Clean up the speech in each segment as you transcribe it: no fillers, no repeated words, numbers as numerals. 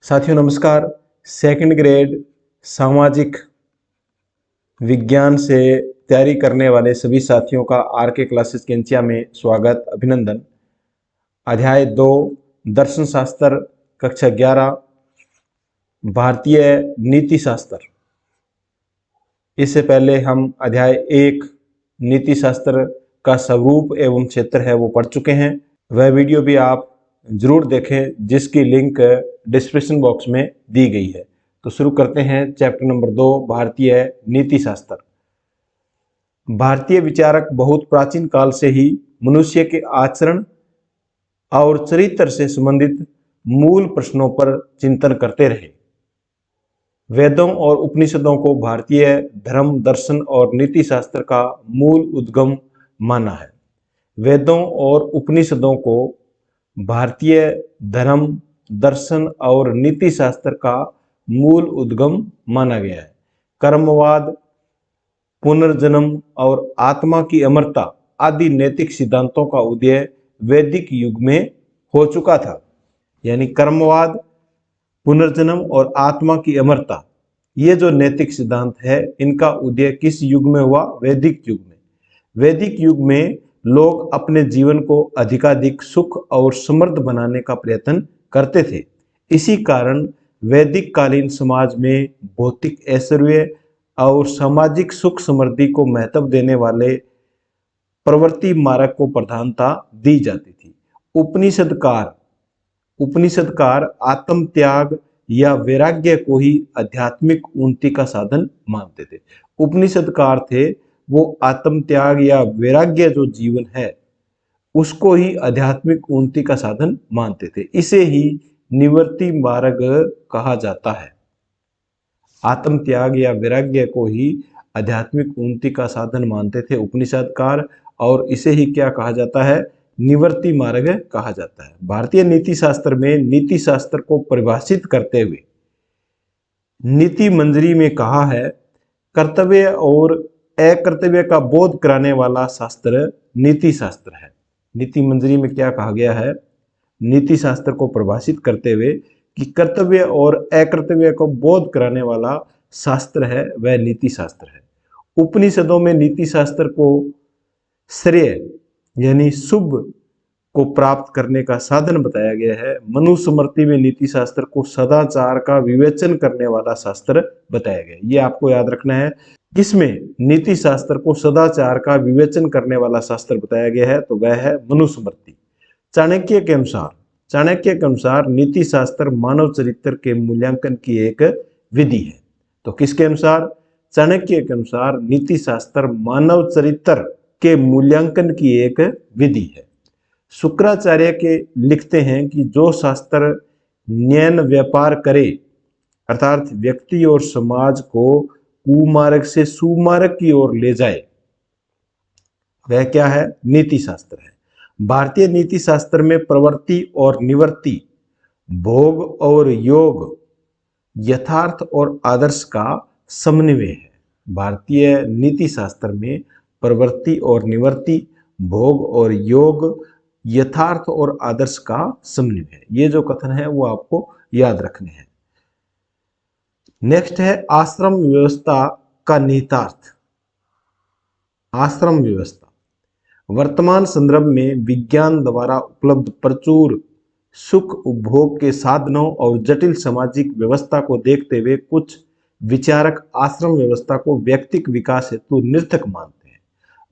साथियों नमस्कार। Second grade सामाजिक विज्ञान से तैयारी करने वाले सभी साथियों का आर के क्लासेस के इंचिया में स्वागत अभिनंदन। अध्याय 2 दर्शन शास्त्र कक्षा 11 भारतीय नीति शास्त्र। इससे पहले हम अध्याय 1 नीति शास्त्र का स्वरूप एवं क्षेत्र है वो पढ़ चुके हैं। वह वीडियो भी आप जरूर देखें जिसकी लिंक डिस्क्रिप्शन बॉक्स में दी गई है। तो शुरू करते हैं चैप्टर नंबर 2 भारतीय नीति शास्त्र। भारतीय विचारक बहुत प्राचीन काल से ही मनुष्य के आचरण और चरित्र से संबंधित मूल प्रश्नों पर चिंतन करते रहे। वेदों और उपनिषदों को भारतीय धर्म दर्शन और नीति शास्त्र का मूल उद्गम माना है। वेदों और उपनिषदों को भारतीय धर्म दर्शन और नीति शास्त्र का मूल उद्गम माना गया है। कर्मवाद, पुनर्जन्म और आत्मा की अमरता आदि नैतिक सिद्धांतों का उदय वैदिक युग में हो चुका था। यानी कर्मवाद, पुनर्जन्म और आत्मा की अमरता, ये जो नैतिक सिद्धांत है इनका उदय किस युग में हुआ? वैदिक युग में। वैदिक युग में लोग अपने जीवन को अधिकाधिक सुख और समृद्ध बनाने का प्रयत्न करते थे। इसी कारण वैदिक कालीन समाज में भौतिक ऐश्वर्य और सामाजिक सुख समृद्धि को महत्व देने वाले प्रवृत्ति मार्ग को प्रधानता दी जाती थी। उपनिषदकार आत्म त्याग या वैराग्य को ही आध्यात्मिक उन्नति का साधन मानते थे। उपनिषदकार थे वो आत्म त्याग या वैराग्य जो जीवन है उसको ही आध्यात्मिक उन्नति का साधन मानते थे। इसे ही निवृत्ति मार्ग कहा जाता है। आत्म त्याग या वैराग्य को ही आध्यात्मिक उन्नति का साधन मानते थे उपनिषदकार, और इसे ही क्या कहा जाता है? निवृत्ति मार्ग कहा जाता है। भारतीय नीति शास्त्र में नीति शास्त्र को परिभाषित करते हुए नीति मंजरी में कहा है, कर्तव्य और अकर्तव्य का बोध कराने वाला शास्त्र नीति शास्त्र है। नीति मंजरी में क्या कहा गया है? नीति शास्त्र को परिभाषित करते हुए कि कर्तव्य और अकर्तव्य को बोध कराने वाला शास्त्र है वह नीति शास्त्र है। उपनिषदों में नीति शास्त्र को श्रेय यानी शुभ को प्राप्त करने का साधन बताया गया है। मनुस्मृति में नीति शास्त्र को सदाचार का विवेचन करने वाला शास्त्र बताया गया। ये आपको याद रखना है। किसमें नीति शास्त्र को सदाचार का विवेचन करने वाला शास्त्र बताया गया है? तो वह है मनुस्मृति। चाणक्य के अनुसार नीति शास्त्र मानव चरित्र के मूल्यांकन की एक विधि है। तो किसके अनुसार? चाणक्य के अनुसार नीति शास्त्र मानव चरित्र के मूल्यांकन की एक विधि है। शुक्राचार्य के लिखते हैं कि जो शास्त्र न्याय व्यापार करे अर्थात व्यक्ति और समाज को कुमार्ग से सुमार्ग की ओर ले जाए वह क्या है? नीति शास्त्र है। भारतीय नीति शास्त्र में प्रवृत्ति और निवृत्ति, भोग और योग, यथार्थ और आदर्श का समन्वय है। भारतीय नीति शास्त्र में प्रवृत्ति और निवृत्ति, भोग और योग, यथार्थ और आदर्श का समन्वय है। ये जो कथन है वो आपको याद रखने हैं। नेक्स्ट है आश्रम व्यवस्था का निहितार्थ। आश्रम व्यवस्था वर्तमान संदर्भ में विज्ञान द्वारा उपलब्ध प्रचुर सुख उपभोग के साधनों और जटिल सामाजिक व्यवस्था को देखते हुए कुछ विचारक आश्रम व्यवस्था को व्यक्तिक विकास हेतु निरर्थक मानते हैं।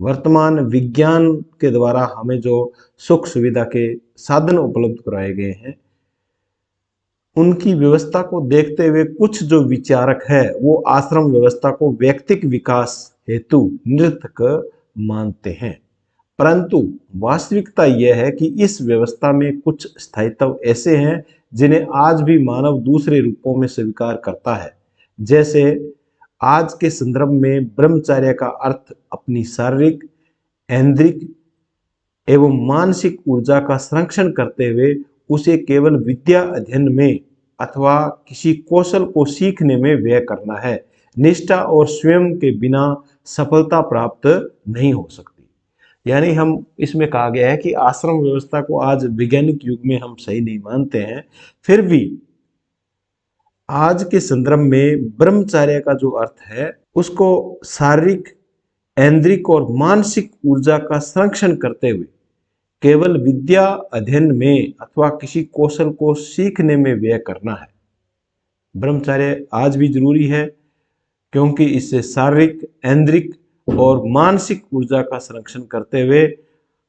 वर्तमान विज्ञान के द्वारा हमें जो सुख सुविधा के साधन उपलब्ध कराए गए हैं उनकी व्यवस्था को देखते हुए कुछ जो विचारक है वो आश्रम व्यवस्था को व्यक्तिक विकास हेतु निरर्थक मानते हैं। परंतु वास्तविकता यह है कि इस व्यवस्था में कुछ स्थायित्व ऐसे हैं जिन्हें आज भी मानव दूसरे रूपों में स्वीकार करता है। जैसे आज के संदर्भ में ब्रह्मचर्य का अर्थ अपनी शारीरिक, ऐन्द्रिक एवं मानसिक ऊर्जा का संरक्षण करते हुए उसे केवल विद्या अध्ययन में अथवा किसी कौशल को सीखने में व्यय करना है। निष्ठा और स्वयं के बिना सफलता प्राप्त नहीं हो सकती। यानी हम इसमें कहा गया है कि आश्रम व्यवस्था को आज वैज्ञानिक युग में हम सही नहीं मानते हैं, फिर भी आज के संदर्भ में ब्रह्मचर्य का जो अर्थ है उसको शारीरिक, ऐन्द्रिक और मानसिक ऊर्जा का संरक्षण करते हुए केवल विद्या अध्ययन में अथवा किसी कौशल को सीखने में व्यय करना है। ब्रह्मचर्य आज भी जरूरी है क्योंकि इससे शारीरिक, ऐन्द्रिक और मानसिक ऊर्जा का संरक्षण करते हुए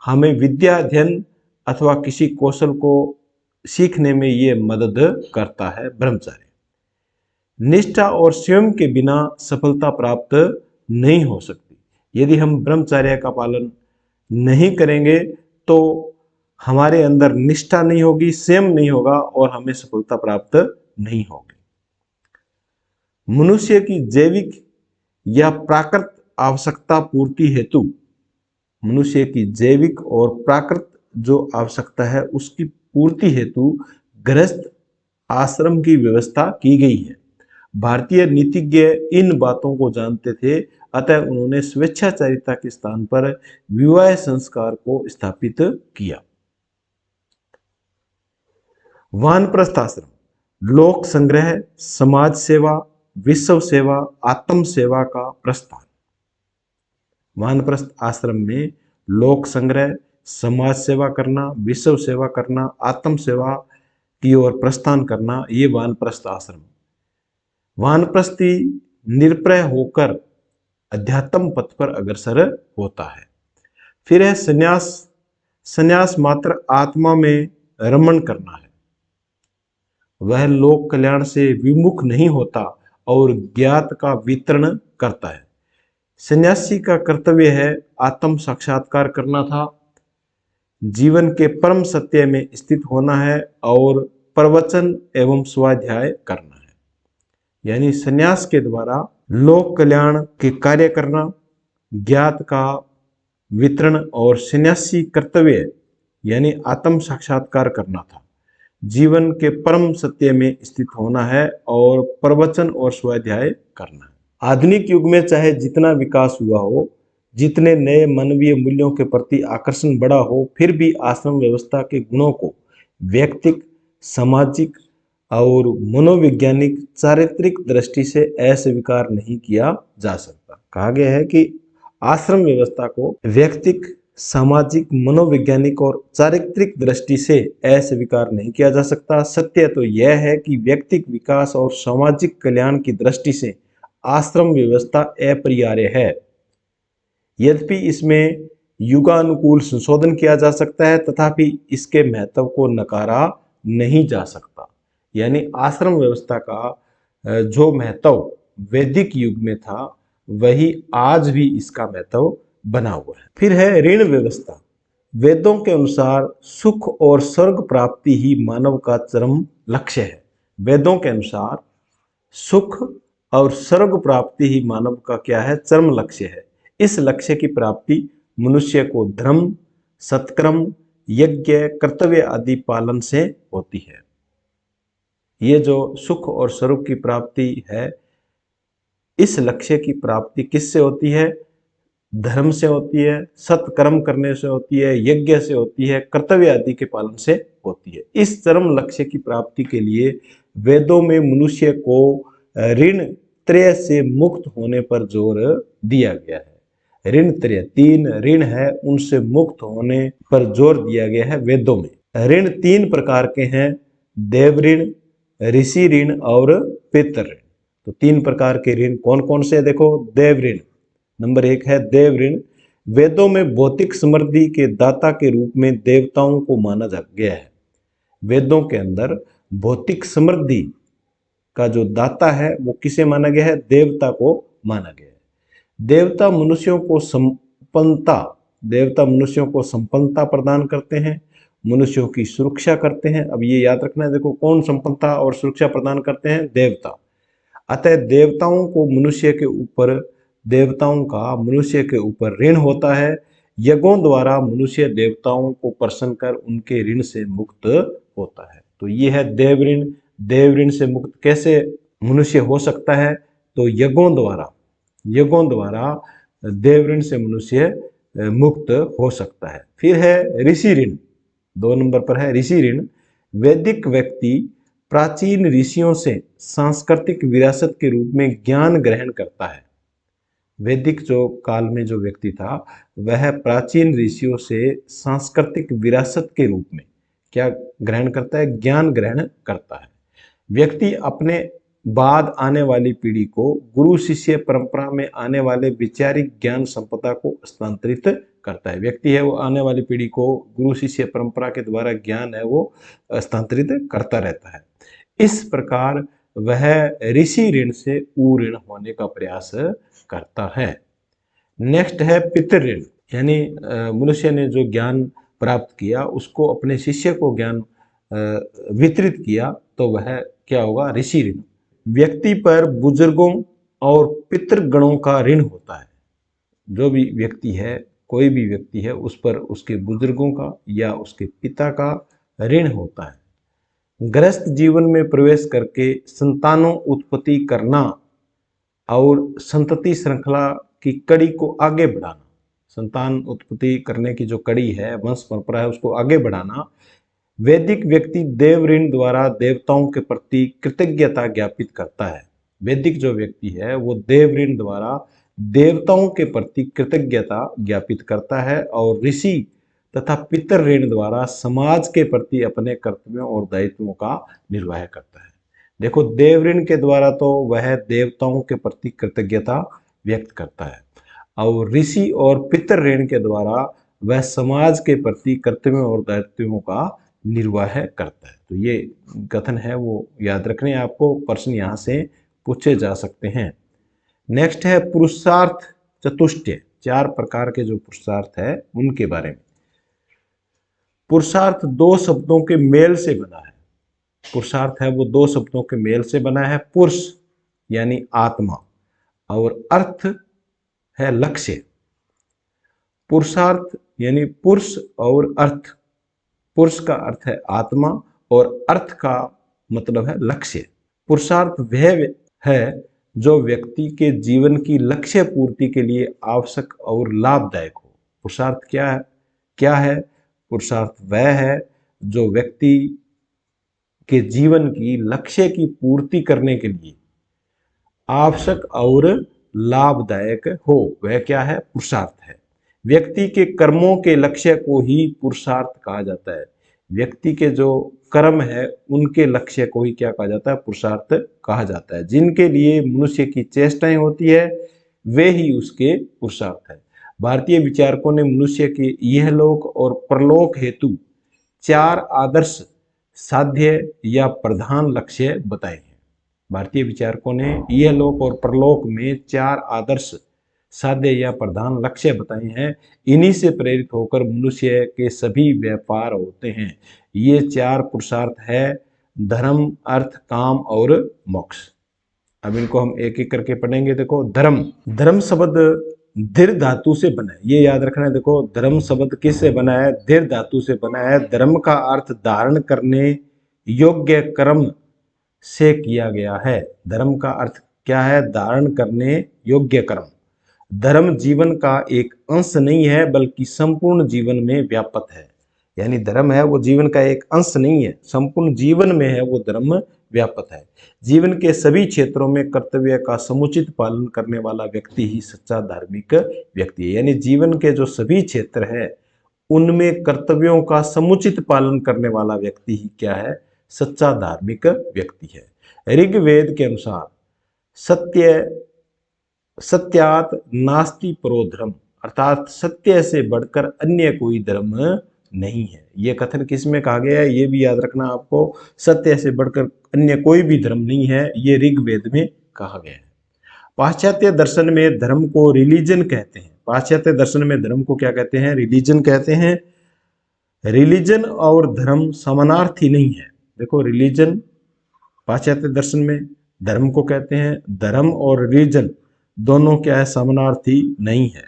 हमें विद्या अध्ययन अथवा किसी कौशल को सीखने में ये मदद करता है ब्रह्मचर्य। निष्ठा और स्वयं के बिना सफलता प्राप्त नहीं हो सकती। यदि हम ब्रह्मचर्य का पालन नहीं करेंगे तो हमारे अंदर निष्ठा नहीं होगी, स्वयं नहीं होगा और हमें सफलता प्राप्त नहीं होगी। मनुष्य की जैविक या प्राकृत आवश्यकता पूर्ति हेतु, मनुष्य की जैविक और प्राकृत जो आवश्यकता है उसकी पूर्ति हेतु गृहस्थ आश्रम की व्यवस्था की गई है। भारतीय नीतिज्ञ इन बातों को जानते थे, अतः उन्होंने स्वेच्छाचारिता के स्थान पर विवाह संस्कार को स्थापित किया। वानप्रस्थ आश्रम, लोक संग्रह, समाज सेवा, विश्व सेवा, आत्म सेवा का प्रस्थान। वानप्रस्थ आश्रम में लोक संग्रह, समाज सेवा करना, विश्व सेवा करना, आत्म सेवा की ओर प्रस्थान करना, ये वानप्रस्थ आश्रम। वानप्रस्थी निरप्रय होकर अध्यात्म पथ पर अग्रसर होता है। फिर है संन्यास। संन्यास मात्र आत्मा में रमण करना है। वह लोक कल्याण से विमुख नहीं होता और ज्ञात का वितरण करता है। सन्यासी का कर्तव्य है आत्म साक्षात्कार करना था, जीवन के परम सत्य में स्थित होना है और प्रवचन एवं स्वाध्याय करना है। यानी सन्यास के द्वारा लोक कल्याण के कार्य करना, ज्ञात का वितरण और सन्यासी कर्तव्य यानी आत्म साक्षात्कार करना था। जीवन के परम सत्य में स्थित होना है और प्रवचन और स्वाध्याय करना है। आधुनिक युग में चाहे जितना विकास हुआ हो, जितने नए मानवीय मूल्यों के प्रति आकर्षण बढ़ा हो, फिर भी आश्रम व्यवस्था के गुणों को व्यक्तिक, सामाजिक और मनोवैज्ञानिक चारित्रिक दृष्टि से अस्वीकार नहीं किया जा सकता। कहा गया है कि आश्रम व्यवस्था को व्यक्तिक, सामाजिक, मनोवैज्ञानिक और चारित्रिक दृष्टि से अस्वीकार नहीं किया जा सकता। सत्य तो यह है कि व्यक्तिक विकास और सामाजिक कल्याण की दृष्टि से आश्रम व्यवस्था अपरिहार्य है। यद्यपि इसमें युगानुकूल संशोधन किया जा सकता है, तथापि इसके महत्व को नकारा नहीं जा सकता। यानी आश्रम व्यवस्था का जो महत्व वैदिक युग में था वही आज भी इसका महत्व बना हुआ है। फिर है ऋण व्यवस्था। वेदों के अनुसार सुख और स्वर्ग प्राप्ति ही मानव का चरम लक्ष्य है। वेदों के अनुसार सुख और स्वर्ग प्राप्ति ही मानव का क्या है? चरम लक्ष्य है। इस लक्ष्य की प्राप्ति मनुष्य को धर्म, सत्कर्म, यज्ञ, कर्तव्य आदि पालन से होती है। ये जो सुख और स्वर्ग की प्राप्ति है, इस लक्ष्य की प्राप्ति किससे होती है? धर्म से होती है, सत्कर्म करने से होती है, यज्ञ से होती है, कर्तव्य आदि के पालन से होती है। इस चरम लक्ष्य की प्राप्ति के लिए वेदों में मनुष्य को ऋण त्रय से मुक्त होने पर जोर दिया गया है। ऋण त्रय, 3 ऋण है, उनसे मुक्त होने पर जोर दिया गया है वेदों में। ऋण 3 प्रकार के हैं, देव ऋण, ऋषि ऋण और पितृ ऋण। तो 3 प्रकार के ऋण कौन कौन से? देखो, देव ऋण नंबर 1 है देव ऋण। वेदों में भौतिक समृद्धि के दाता के रूप में देवताओं को माना जा गया है। वेदों के अंदर भौतिक समृद्धि का जो दाता है वो किसे माना गया है? देवता को माना गया है। देवता मनुष्यों को संपन्नता प्रदान करते हैं, मनुष्यों की सुरक्षा करते हैं। अब ये याद रखना है, देखो कौन संपन्नता और सुरक्षा प्रदान करते हैं? देवता। अतः देवताओं का मनुष्य के ऊपर ऋण होता है। यज्ञों द्वारा मनुष्य देवताओं को प्रसन्न कर उनके ऋण से मुक्त होता है। तो ये है देव ऋण। देव ऋण से मुक्त कैसे मनुष्य हो सकता है? तो यज्ञों द्वारा देव ऋण से मनुष्य मुक्त हो सकता है। फिर है ऋषि ऋण, 2 नंबर पर है ऋषि ऋण। वैदिक व्यक्ति प्राचीन ऋषियों से सांस्कृतिक विरासत के रूप में ज्ञान ग्रहण करता है। वैदिक जो काल में जो व्यक्ति था वह प्राचीन ऋषियों से सांस्कृतिक विरासत के रूप में क्या ग्रहण करता है? ज्ञान ग्रहण करता है। व्यक्ति अपने बाद आने वाली पीढ़ी को गुरु शिष्य परंपरा में आने वाले वैचारिक ज्ञान संपदा को स्थानांतरित करता है। व्यक्ति है वो आने वाली पीढ़ी को गुरु शिष्य परंपरा के द्वारा ज्ञान है वो स्थानांतरित करता रहता है। इस प्रकार वह ऋषि ऋण से ऊ ऋण होने का प्रयास करता है। नेक्स्ट है पितृ ऋण, यानी मनुष्य ने जो ज्ञान प्राप्त किया उसको अपने शिष्य को ज्ञान वितरित किया तो वह क्या होगा? ऋषि ऋण। व्यक्ति पर बुजुर्गों और पितृगणों का ऋण होता है। जो भी व्यक्ति है, कोई भी व्यक्ति है, उस पर उसके बुजुर्गों का या उसके पिता का ऋण होता है। गृहस्थ जीवन में प्रवेश करके संतानों उत्पत्ति करना और संतति श्रृंखला की कड़ी को आगे बढ़ाना, संतान उत्पत्ति करने की जो कड़ी है, वंश परंपरा है, उसको आगे बढ़ाना। वैदिक व्यक्ति देव ऋण द्वारा देवताओं के प्रति कृतज्ञता ज्ञापित करता है। वैदिक जो व्यक्ति है वो देव ऋण द्वारा देवताओं के प्रति कृतज्ञता ज्ञापित करता है और ऋषि तथा पितर ऋण द्वारा समाज के प्रति अपने कर्तव्यों और दायित्वों का निर्वाह करता है। देखो, देव ऋण के द्वारा तो वह देवताओं के प्रति कृतज्ञता व्यक्त करता है और ऋषि और पितर ऋण के द्वारा वह समाज के प्रति कर्तव्यों और दायित्वों का निर्वाह करता है। तो ये कथन है वो याद रखने, आपको प्रश्न यहाँ से पूछे जा सकते हैं। नेक्स्ट है पुरुषार्थ चतुष्टय, 4 प्रकार के जो पुरुषार्थ है उनके बारे में। पुरुषार्थ 2 शब्दों के मेल से बना है। पुरुषार्थ है वो 2 शब्दों के मेल से बना है। पुरुष यानी आत्मा और अर्थ है लक्ष्य। पुरुषार्थ यानी पुरुष और अर्थ, पुरुष का अर्थ है आत्मा और अर्थ का मतलब है लक्ष्य। पुरुषार्थ वह है जो व्यक्ति के जीवन की लक्ष्य पूर्ति के लिए आवश्यक और लाभदायक हो। पुरुषार्थ क्या है? पुरुषार्थ वह है जो व्यक्ति के जीवन की लक्ष्य की पूर्ति करने के लिए आवश्यक और लाभदायक हो, वह क्या है? पुरुषार्थ है। व्यक्ति के कर्मों के लक्ष्य को ही पुरुषार्थ कहा जाता है। व्यक्ति के जो कर्म है उनके लक्ष्य को ही क्या कहा जाता है? पुरुषार्थ कहा जाता है। जिनके लिए मनुष्य की चेष्टाएं होती है वे ही उसके पुरुषार्थ है। भारतीय विचारकों ने मनुष्य के यहलोक और परलोक हेतु 4 आदर्श साध्य या प्रधान लक्ष्य बताए हैं। भारतीय विचारकों ने यहलोक और परलोक में 4 आदर्श साध्य या प्रधान लक्ष्य बताए हैं। इन्हीं से प्रेरित होकर मनुष्य के सभी व्यापार होते हैं। ये 4 पुरुषार्थ है धर्म, अर्थ, काम और मोक्ष। अब इनको हम एक एक करके पढ़ेंगे। देखो, धर्म शब्द धीर धातु से बना है, ये याद रखना है। देखो, धर्म शब्द किससे बना है? धीर धातु से बना है। धर्म का अर्थ धारण करने योग्य कर्म से किया गया है। धर्म का अर्थ क्या है? धारण करने योग्य कर्म। धर्म जीवन का एक अंश नहीं है बल्कि संपूर्ण जीवन में व्यापक है। यानी धर्म है वो जीवन का एक अंश नहीं है, संपूर्ण जीवन में है वो धर्म व्यापक है। जीवन के सभी क्षेत्रों में कर्तव्य का समुचित पालन करने वाला व्यक्ति ही सच्चा धार्मिक व्यक्ति है। यानी जीवन के जो सभी क्षेत्र है उनमें कर्तव्यों का समुचित पालन करने वाला व्यक्ति ही क्या है? सच्चा धार्मिक व्यक्ति है। ऋग्वेद के अनुसार सत्यात नास्ति परो धर्म, अर्थात सत्य से बढ़कर अन्य कोई धर्म नहीं है। यह कथन किस में कहा गया है? ये भी याद रखना आपको, सत्य से बढ़कर अन्य कोई भी धर्म नहीं है, ये ऋग्वेद में कहा गया है। पाश्चात्य दर्शन में धर्म को रिलीजन कहते हैं। पाश्चात्य दर्शन में धर्म को क्या कहते हैं? रिलीजन कहते हैं। रिलीजन और धर्म समानार्थी नहीं है। देखो, रिलीजन पाश्चात्य दर्शन में धर्म को कहते हैं, धर्म और रिलीजन दोनों क्या है? समानार्थी नहीं है।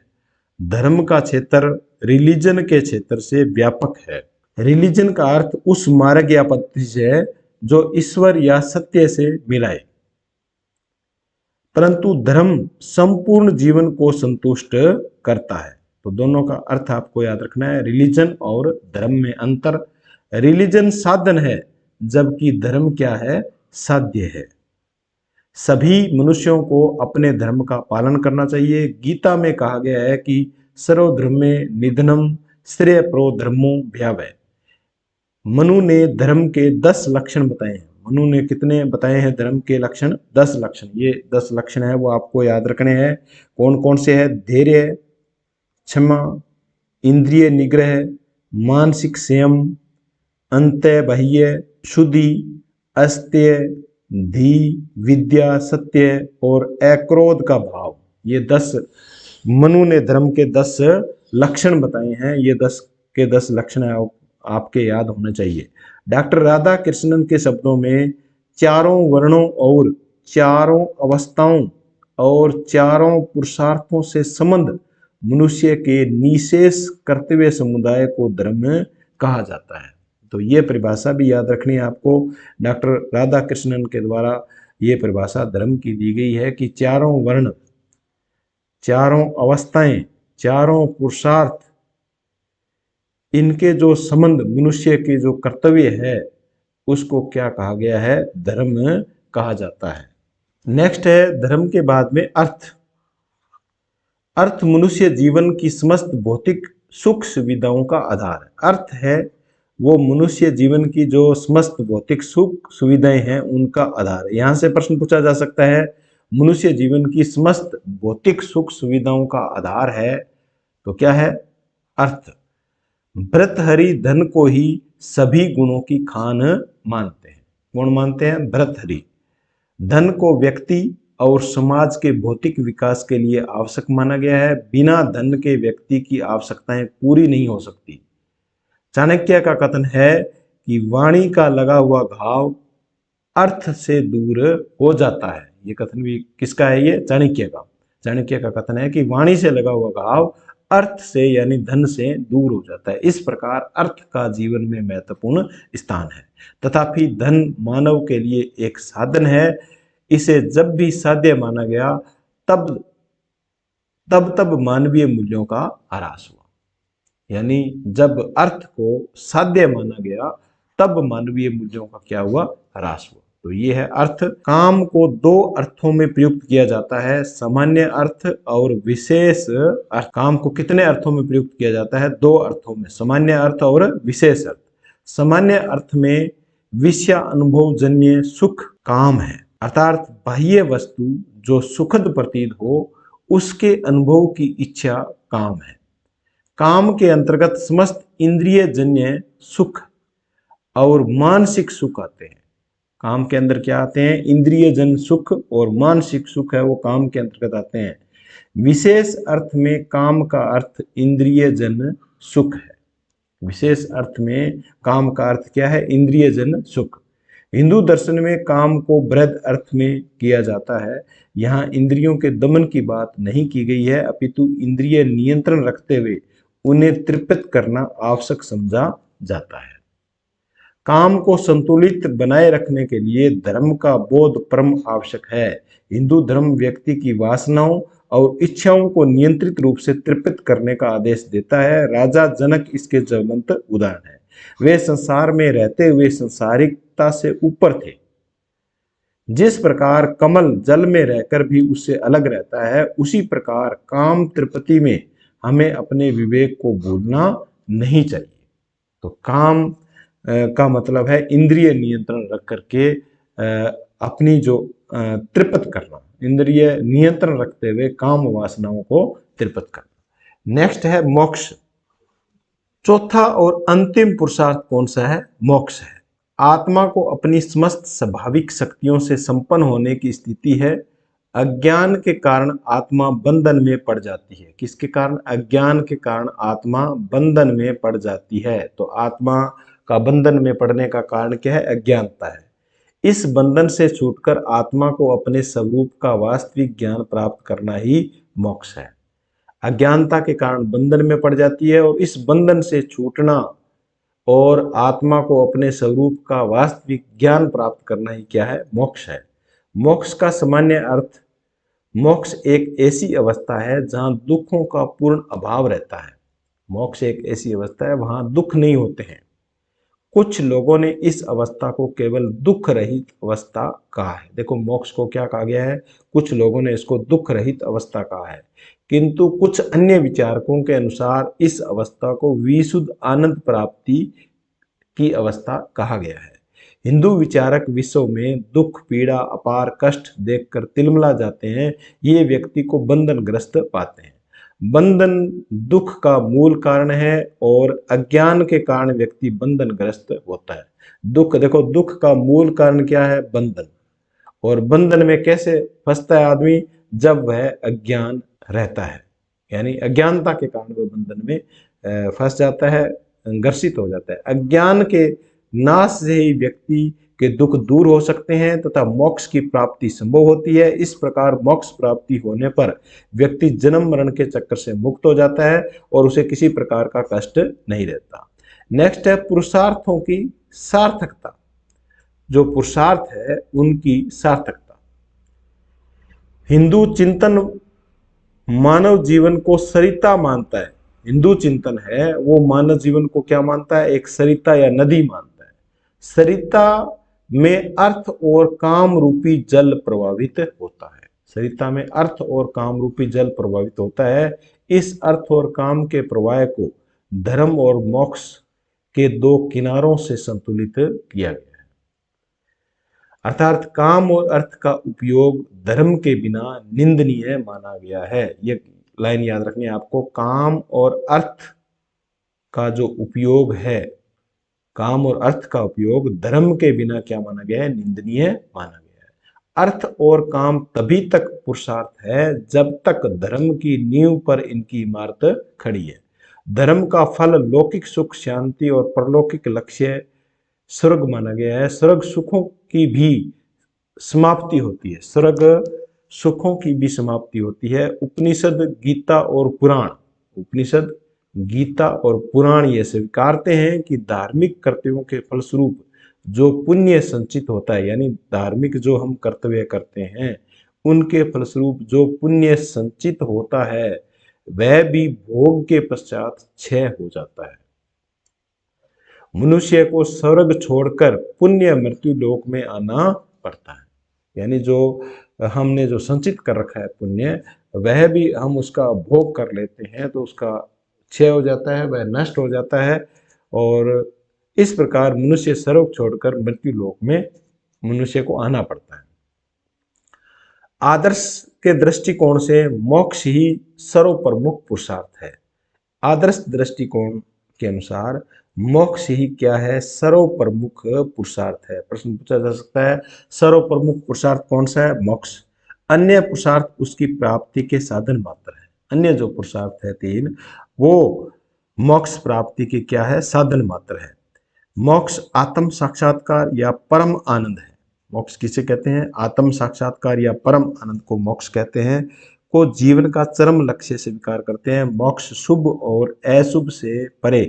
धर्म का क्षेत्र रिलीजन के क्षेत्र से व्यापक है। रिलीजन का अर्थ उस मार्ग या पद्धति से है जो ईश्वर या सत्य से मिलाए, परंतु धर्म संपूर्ण जीवन को संतुष्ट करता है। तो दोनों का अर्थ आपको याद रखना है, रिलीजन और धर्म में अंतर। रिलीजन साधन है जबकि धर्म क्या है, साध्य है। सभी मनुष्यों को अपने धर्म का पालन करना चाहिए। गीता में कहा गया है कि सर्वधर्मे निधनम श्रेय प्रो धर्मो भयावह। मनु ने धर्म के 10 लक्षण बताए हैं। मनु ने कितने बताए हैं धर्म के लक्षण? 10 लक्षण। ये 10 लक्षण है वो आपको याद रखने हैं। कौन कौन से है? धैर्य, क्षमा, इंद्रिय निग्रह, मानसिक संयम, अंतः बाह्य शुद्धि, अस्त्य, धी, विद्या, सत्य और अक्रोध का भाव। ये 10 मनु ने धर्म के 10 लक्षण बताए हैं। ये 10 के 10 लक्षण आपके याद होने चाहिए। डॉक्टर राधा कृष्णन के शब्दों में चारों वर्णों और चारों अवस्थाओं और चारों पुरुषार्थों से संबंध मनुष्य के निशेष कर्तव्य समुदाय को धर्म कहा जाता है। तो ये परिभाषा भी याद रखनी है आपको। डॉक्टर राधा कृष्णन के द्वारा ये परिभाषा धर्म की दी गई है कि चारों वर्ण, चारों अवस्थाएं, चारों पुरुषार्थ, इनके जो संबंध मनुष्य के जो कर्तव्य है उसको क्या कहा गया है? धर्म कहा जाता है। नेक्स्ट है धर्म के बाद में अर्थ। अर्थ मनुष्य जीवन की समस्त भौतिक सुख सुविधाओं का आधार है। अर्थ है वो मनुष्य जीवन की जो समस्त भौतिक सुख सुविधाएं हैं उनका आधार है। यहां से प्रश्न पूछा जा सकता है मनुष्य जीवन की समस्त भौतिक सुख सुविधाओं का आधार है तो क्या है? अर्थ। भर्तृहरि धन को ही सभी गुणों की खान मानते हैं। कौन मानते हैं? भर्तृहरि। धन को व्यक्ति और समाज के भौतिक विकास के लिए आवश्यक माना गया है। बिना धन के व्यक्ति की आवश्यकताएं पूरी नहीं हो सकती। चाणक्य का कथन है कि वाणी का लगा हुआ घाव अर्थ से दूर हो जाता है। ये कथन भी किसका है? ये चाणक्य का। चाणक्य का कथन है कि वाणी से लगा हुआ घाव अर्थ से यानी धन से दूर हो जाता है। इस प्रकार अर्थ का जीवन में महत्वपूर्ण स्थान है। तथापि धन मानव के लिए एक साधन है। इसे जब भी साध्य माना गया तब मानवीय मूल्यों का ह्रास हुआ। यानी जब अर्थ को साध्य माना गया तब मानवीय मूल्यों का क्या हुआ? ह्रास हुआ। तो ये है अर्थ। काम को 2 अर्थों में प्रयुक्त किया जाता है, सामान्य अर्थ और विशेष अर्थ। काम को कितने अर्थों में प्रयुक्त किया जाता है? 2 अर्थों में, सामान्य अर्थ और विशेष अर्थ। सामान्य अर्थ में विषय अनुभव जन्य सुख काम है, अर्थात बाह्य वस्तु जो सुखद प्रतीत हो उसके अनुभव की इच्छा काम है। काम के अंतर्गत समस्त इंद्रिय जन्य सुख और मानसिक सुख आते हैं। काम के अंदर क्या आते हैं? इंद्रिय जन सुख और मानसिक सुख है वो काम के अंतर्गत आते हैं। विशेष अर्थ में काम का अर्थ इंद्रिय जन सुख है। विशेष अर्थ में काम का अर्थ क्या है? इंद्रिय जन सुख। हिंदू दर्शन में काम को बृहद अर्थ में किया जाता है। यहाँ इंद्रियों के दमन की बात नहीं की गई है, अपितु इंद्रिय नियंत्रण रखते हुए उन्हें तृप्त करना आवश्यक समझा जाता है। काम को संतुलित बनाए रखने के लिए धर्म का बोध परम आवश्यक है। हिंदू धर्म व्यक्ति की वासनाओं और इच्छाओं को नियंत्रित रूप से तृप्त करने का आदेश देता है। राजा जनक इसके ज्वलंत उदाहरण है। वे संसार में रहते हुए संसारिकता से ऊपर थे। जिस प्रकार कमल जल में रहकर भी उससे अलग रहता है, उसी प्रकार काम तृप्ति में हमें अपने विवेक को भूलना नहीं चाहिए। तो काम का मतलब है इंद्रिय नियंत्रण रख करके अपनी जो तृप्त करना, इंद्रिय नियंत्रण रखते हुए काम वासनाओं को तृप्त करना। नेक्स्ट है मोक्ष। चौथा और अंतिम पुरुषार्थ कौन सा है? मोक्ष है। आत्मा को अपनी समस्त स्वाभाविक शक्तियों से संपन्न होने की स्थिति है। अज्ञान के कारण आत्मा बंधन में पड़ जाती है। किसके कारण? अज्ञान के कारण आत्मा बंधन में पड़ जाती है। तो आत्मा का बंधन में पड़ने का कारण क्या है? अज्ञानता है। इस बंधन से छूटकर आत्मा को अपने स्वरूप का वास्तविक ज्ञान प्राप्त करना ही मोक्ष है। अज्ञानता के कारण बंधन में पड़ जाती है और इस बंधन से छूटना और आत्मा को अपने स्वरूप का वास्तविक ज्ञान प्राप्त करना ही क्या है? मोक्ष है। मोक्ष का सामान्य अर्थ, मोक्ष एक ऐसी अवस्था है जहां दुखों का पूर्ण अभाव रहता है। मोक्ष एक ऐसी अवस्था है वहां दुख नहीं होते हैं। कुछ लोगों ने इस अवस्था को केवल दुख रहित अवस्था कहा है। देखो मोक्ष को क्या कहा गया है, कुछ लोगों ने इसको दुख रहित अवस्था कहा है, किंतु कुछ अन्य विचारकों के अनुसार इस अवस्था को विशुद्ध आनंद प्राप्ति की अवस्था कहा गया है। हिंदू विचारक विश्व में दुख, पीड़ा, अपार कष्ट देखकर तिलमिला जाते हैं। ये व्यक्ति को बंधनग्रस्त पाते हैं। बंधन दुख का मूल कारण है और अज्ञान के कारण व्यक्ति बंधनग्रस्त होता है। दुख, देखो दुख का मूल कारण क्या है, बंधन। और बंधन में कैसे फंसता है आदमी, जब वह अज्ञान रहता है, यानी अज्ञानता के कारण वह बंधन में फंस जाता है, ग्रसित हो जाता है। अज्ञान के नाश से ही व्यक्ति के दुख दूर हो सकते हैं तथा मोक्ष की प्राप्ति संभव होती है। इस प्रकार मोक्ष प्राप्ति होने पर व्यक्ति जन्म मरण के चक्कर से मुक्त हो जाता है और उसे किसी प्रकार का कष्ट नहीं रहता। नेक्स्ट है पुरुषार्थों की सार्थकता। जो पुरुषार्थ है उनकी सार्थकता। हिंदू चिंतन मानव जीवन को सरिता मानता है। हिंदू चिंतन है वो मानव जीवन को क्या मानता है, एक सरिता या नदी मानता है। सरिता में अर्थ और काम रूपी जल प्रवाहित होता है। सरिता में अर्थ और काम रूपी जल प्रवाहित होता है। इस अर्थ और काम के प्रवाह को धर्म और मोक्ष के दो किनारों से संतुलित किया गया है। अर्थात काम और अर्थ का उपयोग धर्म के बिना निंदनीय माना गया है। ये लाइन याद रखनी है आपको, काम और अर्थ का जो उपयोग है, काम और अर्थ का उपयोग धर्म के बिना क्या माना गया है, निंदनीय माना गया है। अर्थ और काम तभी तक पुरुषार्थ है जब तक धर्म की नींव पर इनकी इमारत खड़ी है। धर्म का फल लौकिक सुख, शांति और परलौकिक लक्ष्य स्वर्ग माना गया है। स्वर्ग सुखों की भी समाप्ति होती है, स्वर्ग सुखों की भी समाप्ति होती है। उपनिषद, गीता और पुराण, उपनिषद, गीता और पुराण ये स्वीकारते हैं कि धार्मिक कर्तव्यों के फलस्वरूप जो पुण्य संचित होता है, यानी धार्मिक जो हम कर्तव्य करते हैं उनके फलस्वरूप जो पुण्य संचित होता है वह भी भोग के पश्चात क्षय हो जाता है। मनुष्य को स्वर्ग छोड़कर पुण्य मृत्यु लोक में आना पड़ता है, यानी जो हमने जो संचित कर रखा है पुण्य, वह भी हम उसका भोग कर लेते हैं तो उसका क्षय हो जाता है, वह नष्ट हो जाता है। और इस प्रकार मनुष्य स्वर्ग छोड़कर मृत्यु लोक में मनुष्य को आना पड़ता है। आदर्श के दृष्टिकोण से मोक्ष ही सर्वप्रमुख पुरुषार्थ है। आदर्श दृष्टिकोण के अनुसार मोक्ष ही क्या है, सर्वप्रमुख पुरुषार्थ है। प्रश्न पूछा जा सकता है सर्वप्रमुख पुरुषार्थ कौन सा है, मोक्ष। अन्य पुरुषार्थ उसकी प्राप्ति के साधन मात्र है। अन्य जो पुरुषार्थ है तीन, वो मोक्ष प्राप्ति के क्या है, साधन मात्र है। मोक्ष आत्म साक्षात्कार या परम आनंद है। मोक्ष किसे कहते हैं, आत्म साक्षात्कार या परम आनंद को मोक्ष कहते हैं, को जीवन का चरम लक्ष्य स्वीकार करते हैं। मोक्ष शुभ और अशुभ से परे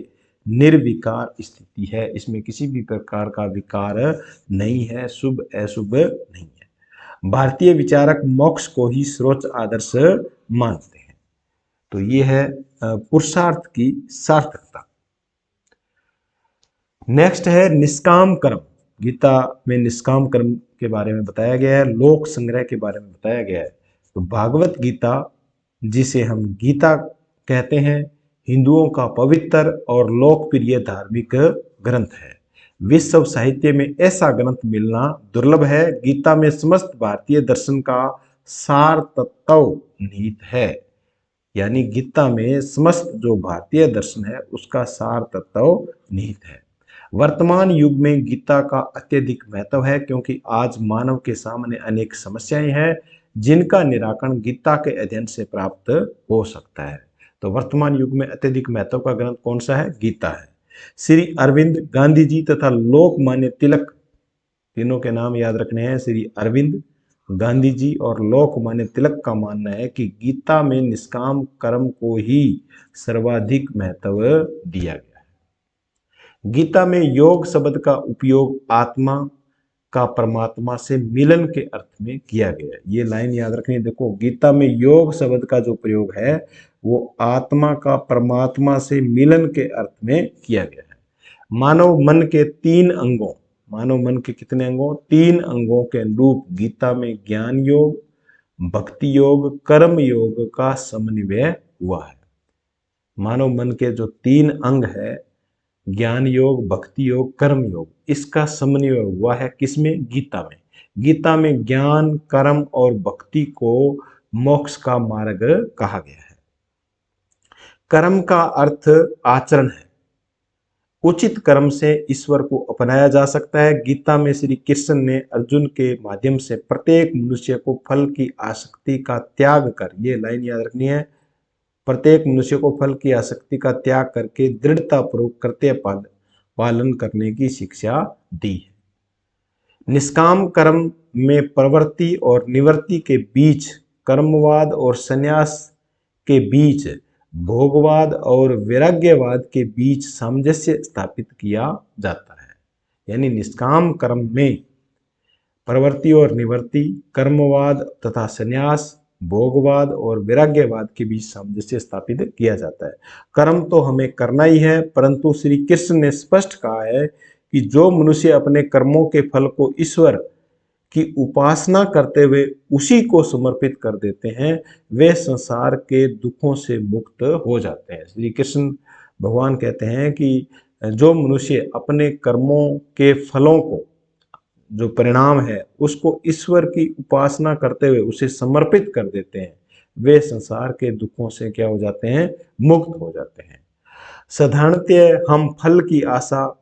निर्विकार स्थिति है, इसमें किसी भी प्रकार का विकार नहीं है, शुभ अशुभ नहीं है। भारतीय विचारक मोक्ष को ही सर्वोच्च आदर्श मानते हैं। तो ये है पुरुषार्थ की सार्थकता। नेक्स्ट है निष्काम कर्म। गीता में निष्काम कर्म के बारे में बताया गया है, लोक संग्रह के बारे में बताया गया है। तो भागवत गीता, जिसे हम गीता कहते हैं, हिंदुओं का पवित्र और लोकप्रिय धार्मिक ग्रंथ है। विश्व साहित्य में ऐसा ग्रंथ मिलना दुर्लभ है। गीता में समस्त भारतीय दर्शन का सार तत्व निहित है, यानी गीता में समस्त जो भारतीय दर्शन है उसका सार तत्व निहित है। वर्तमान युग में गीता का अत्यधिक महत्व है क्योंकि आज मानव के सामने अनेक समस्याएं हैं जिनका निराकरण गीता के अध्ययन से प्राप्त हो सकता है। तो वर्तमान युग में अत्यधिक महत्व का ग्रंथ कौन सा है, गीता है। श्री अरविंद, गांधी जी तथा लोकमान्य तिलक, तीनों के नाम याद रखने हैं। श्री अरविंद, गांधी जी और लोकमान्य तिलक का मानना है कि गीता में निष्काम कर्म को ही सर्वाधिक महत्व दिया गया है। गीता में योग शब्द का उपयोग आत्मा का परमात्मा से मिलन के अर्थ में किया गया है। ये लाइन याद रखनी है। देखो गीता में योग शब्द का जो प्रयोग है वो आत्मा का परमात्मा से मिलन के अर्थ में किया गया है। मानव मन के 3 अंगों, मानव मन के कितने अंगों? 3 अंगों के अनुरूप गीता में ज्ञान योग, भक्ति योग, कर्म योग का समन्वय हुआ है। मानव मन के जो 3 अंग है, ज्ञान योग, भक्ति योग, कर्म योग, इसका समन्वय हुआ है किसमें? गीता में। गीता में ज्ञान, कर्म और भक्ति को मोक्ष का मार्ग कहा गया है। कर्म का अर्थ आचरण है। उचित कर्म से ईश्वर को अपनाया जा सकता है। गीता में श्री कृष्ण ने अर्जुन के माध्यम से प्रत्येक मनुष्य को फल की आसक्ति का त्याग कर, ये लाइन याद रखनी है, प्रत्येक मनुष्य को फल की आसक्ति का त्याग करके दृढ़तापूर्वक कर्तव्य पालन करने की शिक्षा दी है। निष्काम कर्म में प्रवृत्ति और निवृत्ति के बीच, कर्मवाद और संन्यास के बीच, भोगवाद और वैराग्यवाद के बीच सामंजस्य स्थापित किया जाता है। यानी निष्काम कर्म में प्रवृत्ति और निवृत्ति, कर्मवाद तथा संन्यास, भोगवाद और वैराग्यवाद के बीच सामंजस्य स्थापित किया जाता है। कर्म तो हमें करना ही है, परंतु श्री कृष्ण ने स्पष्ट कहा है कि जो मनुष्य अपने कर्मों के फल को ईश्वर की उपासना करते हुए उसी को समर्पित कर देते हैं, वे संसार के दुखों से मुक्त हो जाते हैं। श्री कृष्ण भगवान कहते हैं कि जो मनुष्य अपने कर्मों के फलों को, जो परिणाम है, उसको ईश्वर की उपासना करते हुए उसे समर्पित कर देते हैं, वे संसार के दुखों से क्या हो जाते हैं? मुक्त हो जाते हैं। साधारणतः हम फल की आशा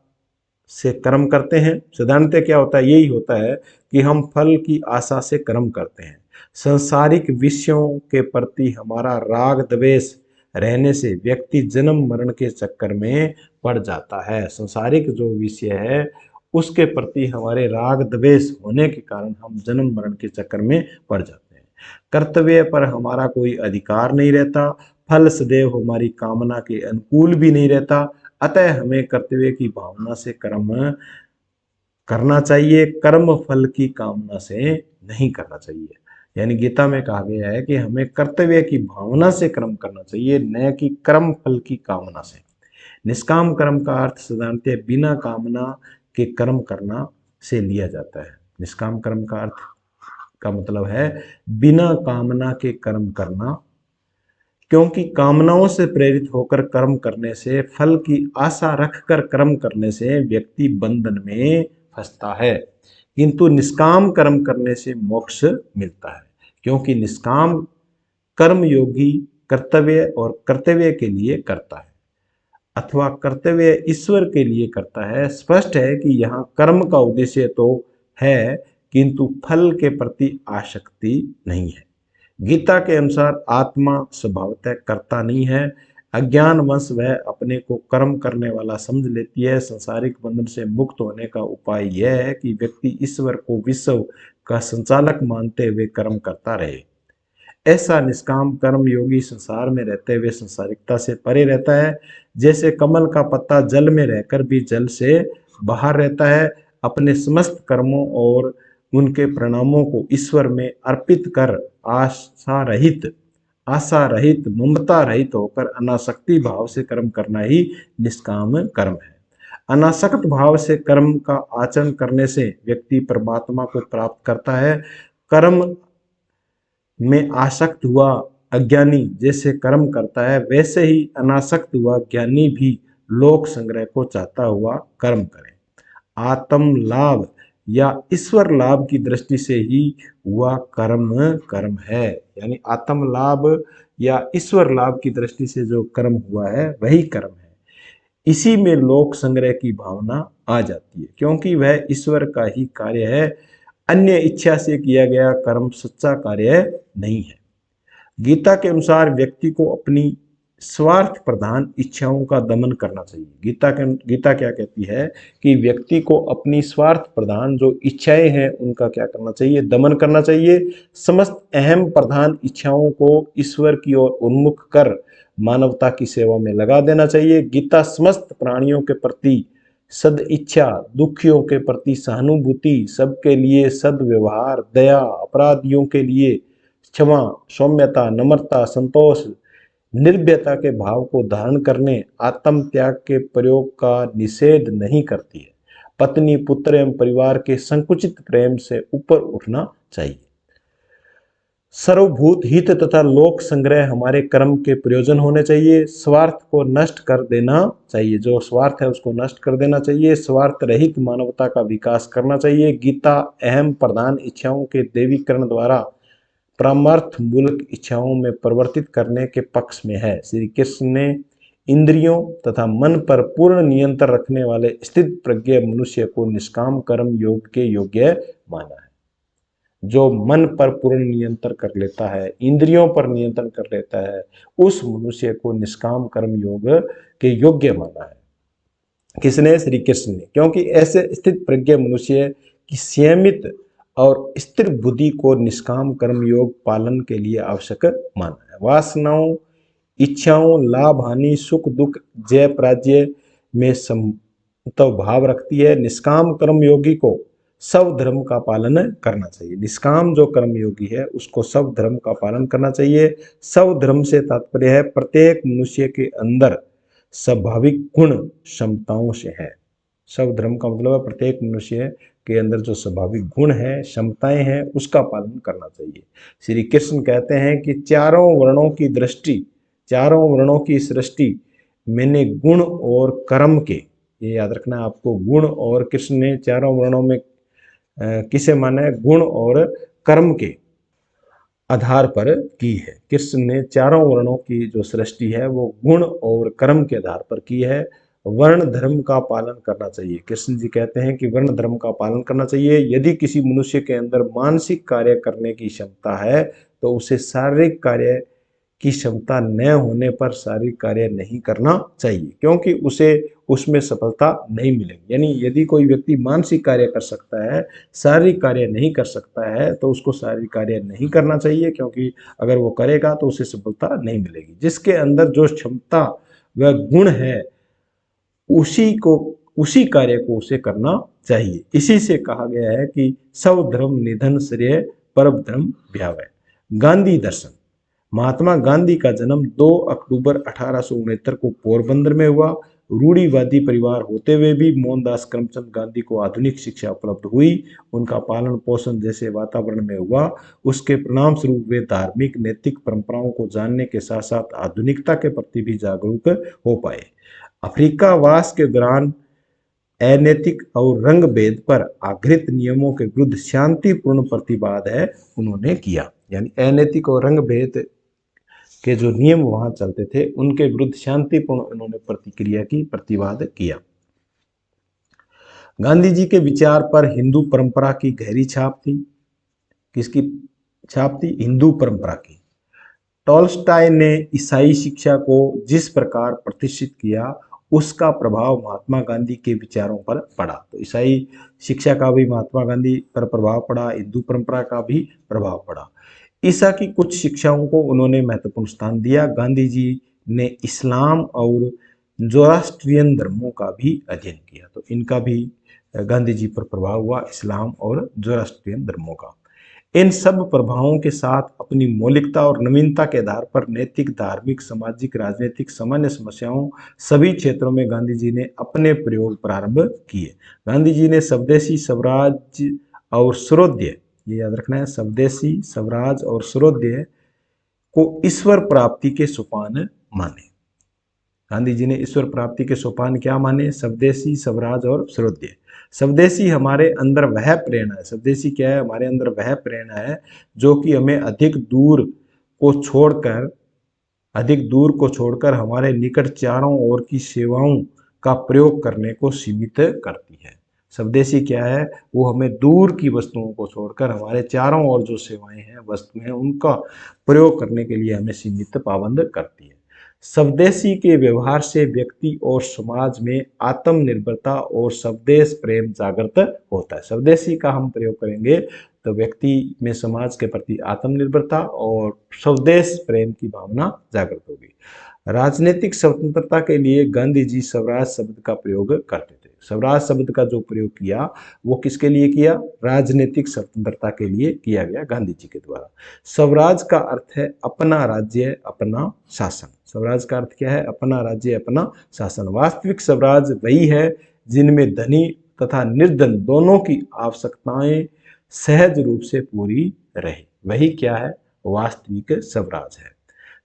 से कर्म करते हैं। साधारणतः क्या होता है? यही होता है कि हम फल की आशा से कर्म करते हैं। सांसारिक विषयों के प्रति हमारा राग द्वेष रहने से व्यक्ति जन्म मरण के चक्कर में पड़ जाता है। सांसारिक जो विषय है उसके प्रति हमारे राग द्वेष होने के कारण हम जन्म मरण के चक्कर में पड़ जाते हैं। कर्तव्य पर हमारा कोई अधिकार नहीं रहता। फल सदैव हमारी कामना के अनुकूल भी नहीं रहता। अतः हमें कर्तव्य की भावना से कर्म करना चाहिए, कर्म फल की कामना से नहीं करना चाहिए। यानी गीता में कहा गया है कि हमें कर्तव्य की भावना से कर्म करना चाहिए, न कि कर्म फल की कामना से। निष्काम कर्म का अर्थ साधारणतः बिना कामना के कर्म करना से लिया जाता है। निष्काम कर्म का अर्थ का मतलब है बिना कामना के कर्म करना, क्योंकि कामनाओं से प्रेरित होकर कर्म करने से, फल की आशा रखकर कर्म करने से व्यक्ति बंधन में फंसता है, किंतु निष्काम कर्म करने से मोक्ष मिलता है। क्योंकि निष्काम कर्म योगी कर्तव्य और कर्तव्य के लिए करता है अथवा कर्तव्य ईश्वर के लिए करता है। स्पष्ट है कि यहाँ कर्म का उद्देश्य तो है, किंतु फल के प्रति आसक्ति नहीं है। गीता के अनुसार आत्मा स्वभावतः कर्ता नहीं है। अज्ञानवश वह अपने को कर्म करने वाला समझ लेती है। संसारिक बंधन से मुक्त होने का उपाय यह है कि व्यक्ति ईश्वर को विश्व का संचालक मानते हुए कर्म करता रहे। ऐसा निष्काम कर्म योगी संसार में रहते हुए संसारिकता से परे रहता है। जैसे कमल का पत्ता जल में रहकर भी जल से बाहर रहता है। अपने समस्त कर्मों और उनके परिणामों को ईश्वर में अर्पित कर आशा रहित ममता रहित होकर अनासक्ति भाव से कर्म करना ही निष्काम कर्म है। अनासक्त भाव से कर्म का आचरण करने से व्यक्ति परमात्मा को प्राप्त करता है। कर्म में आसक्त हुआ अज्ञानी जैसे कर्म करता है, वैसे ही अनासक्त हुआ ज्ञानी भी लोक संग्रह को चाहता हुआ कर्म करे। आत्म लाभ या ईश्वर लाभ की दृष्टि से ही हुआ कर्म कर्म है। यानी आत्म लाभ या ईश्वर लाभ की दृष्टि से जो कर्म हुआ है वही कर्म है। इसी में लोक संग्रह की भावना आ जाती है, क्योंकि वह ईश्वर का ही कार्य है। अन्य इच्छा से किया गया कर्म सच्चा कार्य नहीं है। गीता के अनुसार व्यक्ति को अपनी स्वार्थ प्रधान इच्छाओं का दमन करना चाहिए। गीता क्या कहती है कि व्यक्ति को अपनी स्वार्थ प्रधान जो इच्छाएं हैं उनका क्या करना चाहिए? दमन करना चाहिए। समस्त अहम प्रधान इच्छाओं को ईश्वर की ओर उन्मुख कर मानवता की सेवा में लगा देना चाहिए। गीता समस्त प्राणियों के प्रति सद इच्छा, दुखियों के प्रति सहानुभूति, सबके लिए सद्व्यवहार, दया, अपराधियों के लिए क्षमा, सौम्यता, नम्रता, संतोष, निर्भयता के भाव को धारण करने, आत्म त्याग के प्रयोग का निषेध नहीं करती है। पत्नी, पुत्र एवं परिवार के संकुचित प्रेम से ऊपर उठना चाहिए। सर्वभूत हित तथा लोक संग्रह हमारे कर्म के प्रयोजन होने चाहिए। स्वार्थ को नष्ट कर देना चाहिए, जो स्वार्थ है उसको नष्ट कर देना चाहिए। स्वार्थ रहित मानवता का विकास करना चाहिए। गीता अहम प्रधान इच्छाओं के देवीकरण द्वारा परमार्थ मूलक इच्छाओं में परिवर्तित करने के पक्ष में है। श्री कृष्ण ने इंद्रियों तथा मन पर पूर्ण नियंत्रण रखने वाले स्थित प्रज्ञ मनुष्य को निष्काम कर्म योग के योग्य माना है। जो मन पर पूर्ण नियंत्रण कर लेता है, इंद्रियों पर नियंत्रण कर लेता है, उस मनुष्य को निष्काम कर्म योग के योग्य माना है। किसने? श्री कृष्ण ने। क्योंकि ऐसे स्थित प्रज्ञ मनुष्य की संयमित और स्थिर बुद्धि को निष्काम कर्म योग पालन के लिए आवश्यक माना है। वासनाओं, इच्छाओं, लाभ हानि, सुख दुख, जय पराजय में समत्व भाव रखती है। निष्काम कर्म योगी को सब धर्म का पालन करना चाहिए। निष्काम जो कर्म योगी है उसको सब धर्म का पालन करना चाहिए। सब धर्म से तात्पर्य है प्रत्येक मनुष्य के अंदर स्वाभाविक गुण क्षमताओं से है। सब धर्म का मतलब है प्रत्येक मनुष्य के अंदर जो स्वाभाविक गुण है, क्षमताएं हैं, उसका पालन करना चाहिए। श्री कृष्ण कहते हैं कि चारों वर्णों की दृष्टि, चारों वर्णों की सृष्टि मैंने गुण और कर्म के, ये याद रखना आपको, गुण और, कृष्ण ने चारों वर्णों में किसे माना है? गुण और कर्म के आधार पर की है। कृष्ण ने चारों वर्णों की जो सृष्टि है वो गुण और कर्म के आधार पर की है। वर्ण धर्म का पालन करना चाहिए। कृष्ण जी कहते हैं कि वर्ण धर्म का पालन करना चाहिए। यदि किसी मनुष्य के अंदर मानसिक कार्य करने की क्षमता है तो उसे शारीरिक कार्य की क्षमता न होने पर शारीरिक कार्य नहीं करना चाहिए, क्योंकि उसे उसमें सफलता नहीं मिलेगी। यानी यदि कोई व्यक्ति मानसिक कार्य कर सकता है, शारीरिक कार्य नहीं कर सकता है, तो उसको शारीरिक कार्य नहीं करना चाहिए, क्योंकि अगर वो करेगा तो उसे सफलता नहीं मिलेगी। जिसके अंदर जो क्षमता व गुण है उसी कार्य को उसे करना चाहिए। इसी से कहा गया है कि सब धर्म निधन श्रेय परम धर्म भयावह। गांधी दर्शन। महात्मा गांधी का जन्म 2 अक्टूबर 1869 को पोरबंदर में हुआ। रूढ़िवादी परिवार होते हुए भी मोहनदास करमचंद गांधी को आधुनिक शिक्षा उपलब्ध हुई। उनका पालन पोषण जैसे वातावरण में हुआ, उसके परिणाम स्वरूप वे धार्मिक नैतिक परंपराओं को जानने के साथ साथ आधुनिकता के प्रति भी जागरूक हो पाए। अफ्रीका वास के दौरान अनैतिक और रंग भेद पर आधारित नियमों के विरुद्ध शांतिपूर्ण प्रतिवाद है उन्होंने किया। यानी अनैतिक और रंग भेद के जो नियम वहां चलते थे उनके विरुद्ध शांतिपूर्ण उन्होंने प्रतिक्रिया की, प्रतिवाद किया। गांधी जी के विचार पर हिंदू परंपरा की गहरी छाप थी। किसकी छाप थी? हिंदू परंपरा की। टॉल्स्टॉय ने ईसाई शिक्षा को जिस प्रकार प्रतिष्ठित किया उसका प्रभाव महात्मा गांधी के विचारों पर पड़ा। तो ईसाई शिक्षा का भी महात्मा गांधी पर प्रभाव पड़ा, हिंदू परंपरा का भी प्रभाव पड़ा। ईसा की कुछ शिक्षाओं को उन्होंने महत्वपूर्ण स्थान दिया। गांधी जी ने इस्लाम और ज़ोरास्ट्रियन धर्मों का भी अध्ययन किया, तो इनका भी गांधी जी पर प्रभाव हुआ, इस्लाम और ज़ोरास्ट्रियन धर्मों का। इन सब प्रभावों के साथ अपनी मौलिकता और नवीनता के आधार पर नैतिक, धार्मिक, सामाजिक, राजनीतिक सामान्य समस्याओं सभी क्षेत्रों में गांधी जी ने अपने प्रयोग प्रारंभ किए। गांधी जी ने स्वदेशी स्वराज और स्वरोदय, ये याद रखना है, स्वदेशी स्वराज और स्वरोदय को ईश्वर प्राप्ति के सोपान माने। गांधी जी ने ईश्वर प्राप्ति के सोपान क्या माने? स्वदेशी, स्वराज और स्वरोदय। स्वदेशी हमारे अंदर वह प्रेरणा है, स्वदेशी क्या है? हमारे अंदर वह प्रेरणा है जो कि हमें अधिक दूर को छोड़कर हमारे निकट चारों ओर की सेवाओं का प्रयोग करने को सीमित करती है। स्वदेशी क्या है? वो हमें दूर की वस्तुओं को छोड़कर हमारे चारों ओर जो सेवाएं हैं, वस्तुएं हैं, उनका प्रयोग करने के लिए हमें सीमित, पाबंद करती है। स्वदेशी के व्यवहार से व्यक्ति और समाज में आत्मनिर्भरता और स्वदेश प्रेम जागृत होता है। स्वदेशी का हम प्रयोग करेंगे तो व्यक्ति में समाज के प्रति आत्मनिर्भरता और स्वदेश प्रेम की भावना जागृत होगी। राजनीतिक स्वतंत्रता के लिए गांधी जी स्वराज शब्द का प्रयोग करते थे। स्वराज शब्द का जो प्रयोग किया वो किसके लिए किया? राजनीतिक स्वतंत्रता के लिए किया गया गांधी जी के द्वारा। स्वराज का अर्थ है अपना राज्य अपना शासन। स्वराज का अर्थ क्या है? अपना राज्य अपना शासन। वास्तविक स्वराज वही है जिनमें धनी तथा निर्धन दोनों की आवश्यकताएं सहज रूप से पूरी रहे। वही क्या है? वास्तविक स्वराज है।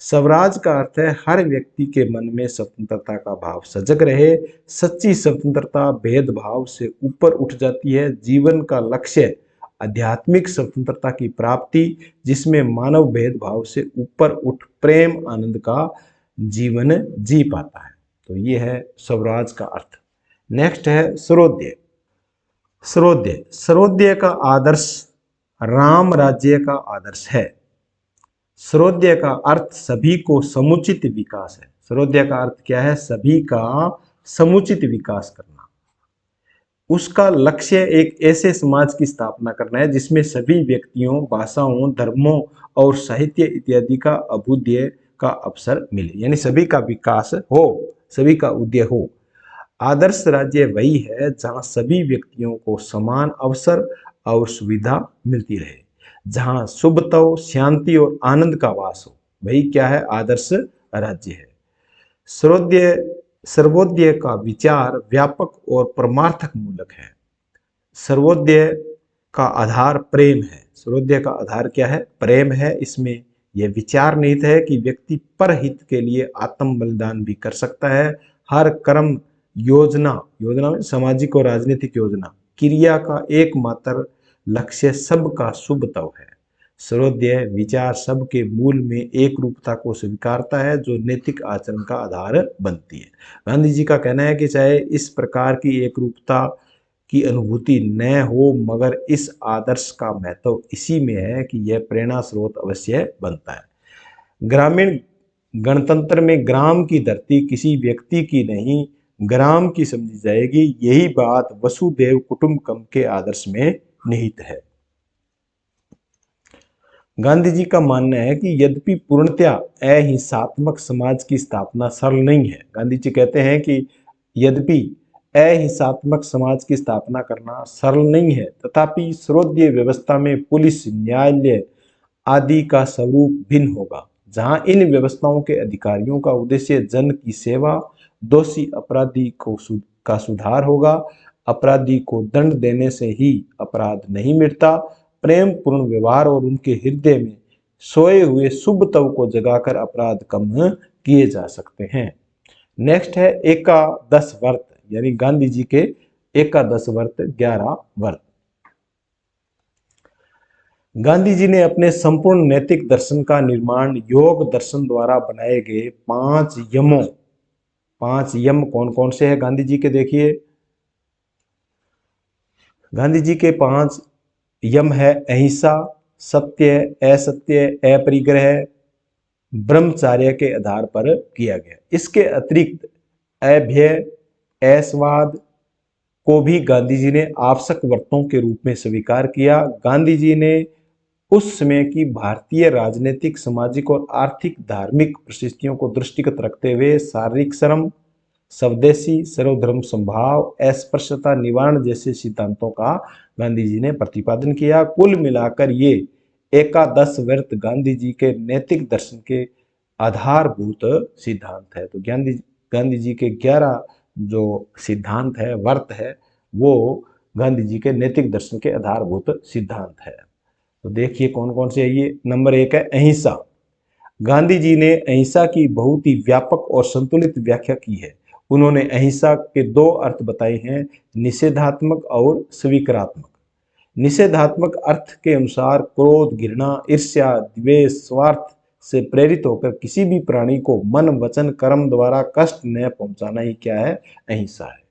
स्वराज का अर्थ है हर व्यक्ति के मन में स्वतंत्रता का भाव सजग रहे। सच्ची स्वतंत्रता भेदभाव से ऊपर उठ जाती है। जीवन का लक्ष्य आध्यात्मिक स्वतंत्रता की प्राप्ति, जिसमें मानव भेदभाव से ऊपर उठ प्रेम आनंद का जीवन जी पाता है। तो ये है स्वराज का अर्थ। नेक्स्ट है स्वरोदय। स्वरोदय, स्वरोदय का आदर्श राम राज्य का आदर्श है। स्वरोदय का अर्थ सभी को समुचित विकास है। स्वरोदय का अर्थ क्या है? सभी का समुचित विकास करना। उसका लक्ष्य एक ऐसे समाज की स्थापना करना है जिसमें सभी व्यक्तियों, भाषाओं, धर्मों और साहित्य इत्यादि का अभ्युदय का अवसर मिले, यानी सभी का विकास हो, सभी का उदय हो। आदर्श राज्य वही है जहां सभी व्यक्तियों को समान अवसर और सुविधा मिलती रहे, जहां शुभता, शांति और आनंद का वास हो। वही क्या है? आदर्श राज्य है। सर्वोदय का विचार व्यापक और परमार्थक मूलक है। सर्वोदय का आधार प्रेम है। सर्वोदय का आधार क्या है? प्रेम है। इसमें यह विचार निहित है कि व्यक्ति परहित के लिए आत्म बलिदान भी कर सकता है। हर कर्म, योजना में सामाजिक और राजनीतिक योजना, क्रिया का एकमात्र लक्ष्य सबका शुभतव है। सर्वोदय विचार सबके मूल में एक रूपता को स्वीकारता है जो नैतिक आचरण का आधार बनती है। गांधी जी का कहना है कि चाहे इस प्रकार की एक रूपता की अनुभूति न हो, मगर इस आदर्श का महत्व इसी में है कि यह प्रेरणा स्रोत अवश्य बनता है। ग्रामीण गणतंत्र में ग्राम की धरती किसी व्यक्ति की नहीं, ग्राम की समझी जाएगी। यही बात वसुधैव कुटुंबकम के आदर्श में निहित है। गांधी जी का मानना है कि यद्यपि पूर्णतया अहिंसात्मक समाज की स्थापना सरल नहीं है। गांधी जी कहते हैं कि यद्यपि अहिंसात्मक समाज की स्थापना करना सरल नहीं है, तथापि सर्वोदय व्यवस्था में पुलिस, न्यायालय आदि का स्वरूप भिन्न होगा, जहां इन व्यवस्थाओं के अधिकारियों का उद्देश्य जन की सेवा, दोषी अपराधी का सुधार होगा। अपराधी को दंड देने से ही अपराध नहीं मिटता। प्रेम पूर्ण व्यवहार और उनके हृदय में सोए हुए शुभ तव को जगाकर अपराध कम किए जा सकते हैं। नेक्स्ट है एकादश व्रत, यानी गांधी जी के एकादश व्रत, 11 व्रत। गांधी जी ने अपने संपूर्ण नैतिक दर्शन का निर्माण योग दर्शन द्वारा बनाए गए 5 यमों, 5 यम कौन कौन से हैं गांधी जी के? देखिए, गांधी जी के 5 यम है अहिंसा, सत्य, असत्य, अपरिग्रह, ब्रह्मचर्य के आधार पर किया गया। इसके अतिरिक्त अभय, ऐशवाद को भी गांधी जी ने आवश्यक व्रतों के रूप में स्वीकार किया। गांधी जी ने उस समय की भारतीय राजनीतिक, सामाजिक और आर्थिक धार्मिक परिस्थितियों को दृष्टिगत रखते हुए शारीरिक श्रम, स्वदेशी, सर्वधर्म संभाव, अस्पृश्यता निवारण जैसे सिद्धांतों का गांधी जी ने प्रतिपादन किया। कुल मिलाकर ये एकादश व्रत गांधी जी के नैतिक दर्शन के आधारभूत सिद्धांत है। तो गांधी जी के 11 जो सिद्धांत है, व्रत है, वो गांधी जी के नैतिक दर्शन के आधारभूत सिद्धांत है। तो देखिए कौन कौन से है ये। नंबर 1 है अहिंसा। गांधी जी ने अहिंसा की बहुत ही व्यापक और संतुलित व्याख्या की है। उन्होंने अहिंसा के 2 अर्थ बताए हैं, निषेधात्मक और स्वीकारात्मक। निषेधात्मक अर्थ के अनुसार क्रोध, घृणा, ईर्ष्या, द्वेष, स्वार्थ से प्रेरित होकर किसी भी प्राणी को मन, वचन, कर्म द्वारा कष्ट न पहुंचाना ही क्या है? अहिंसा है।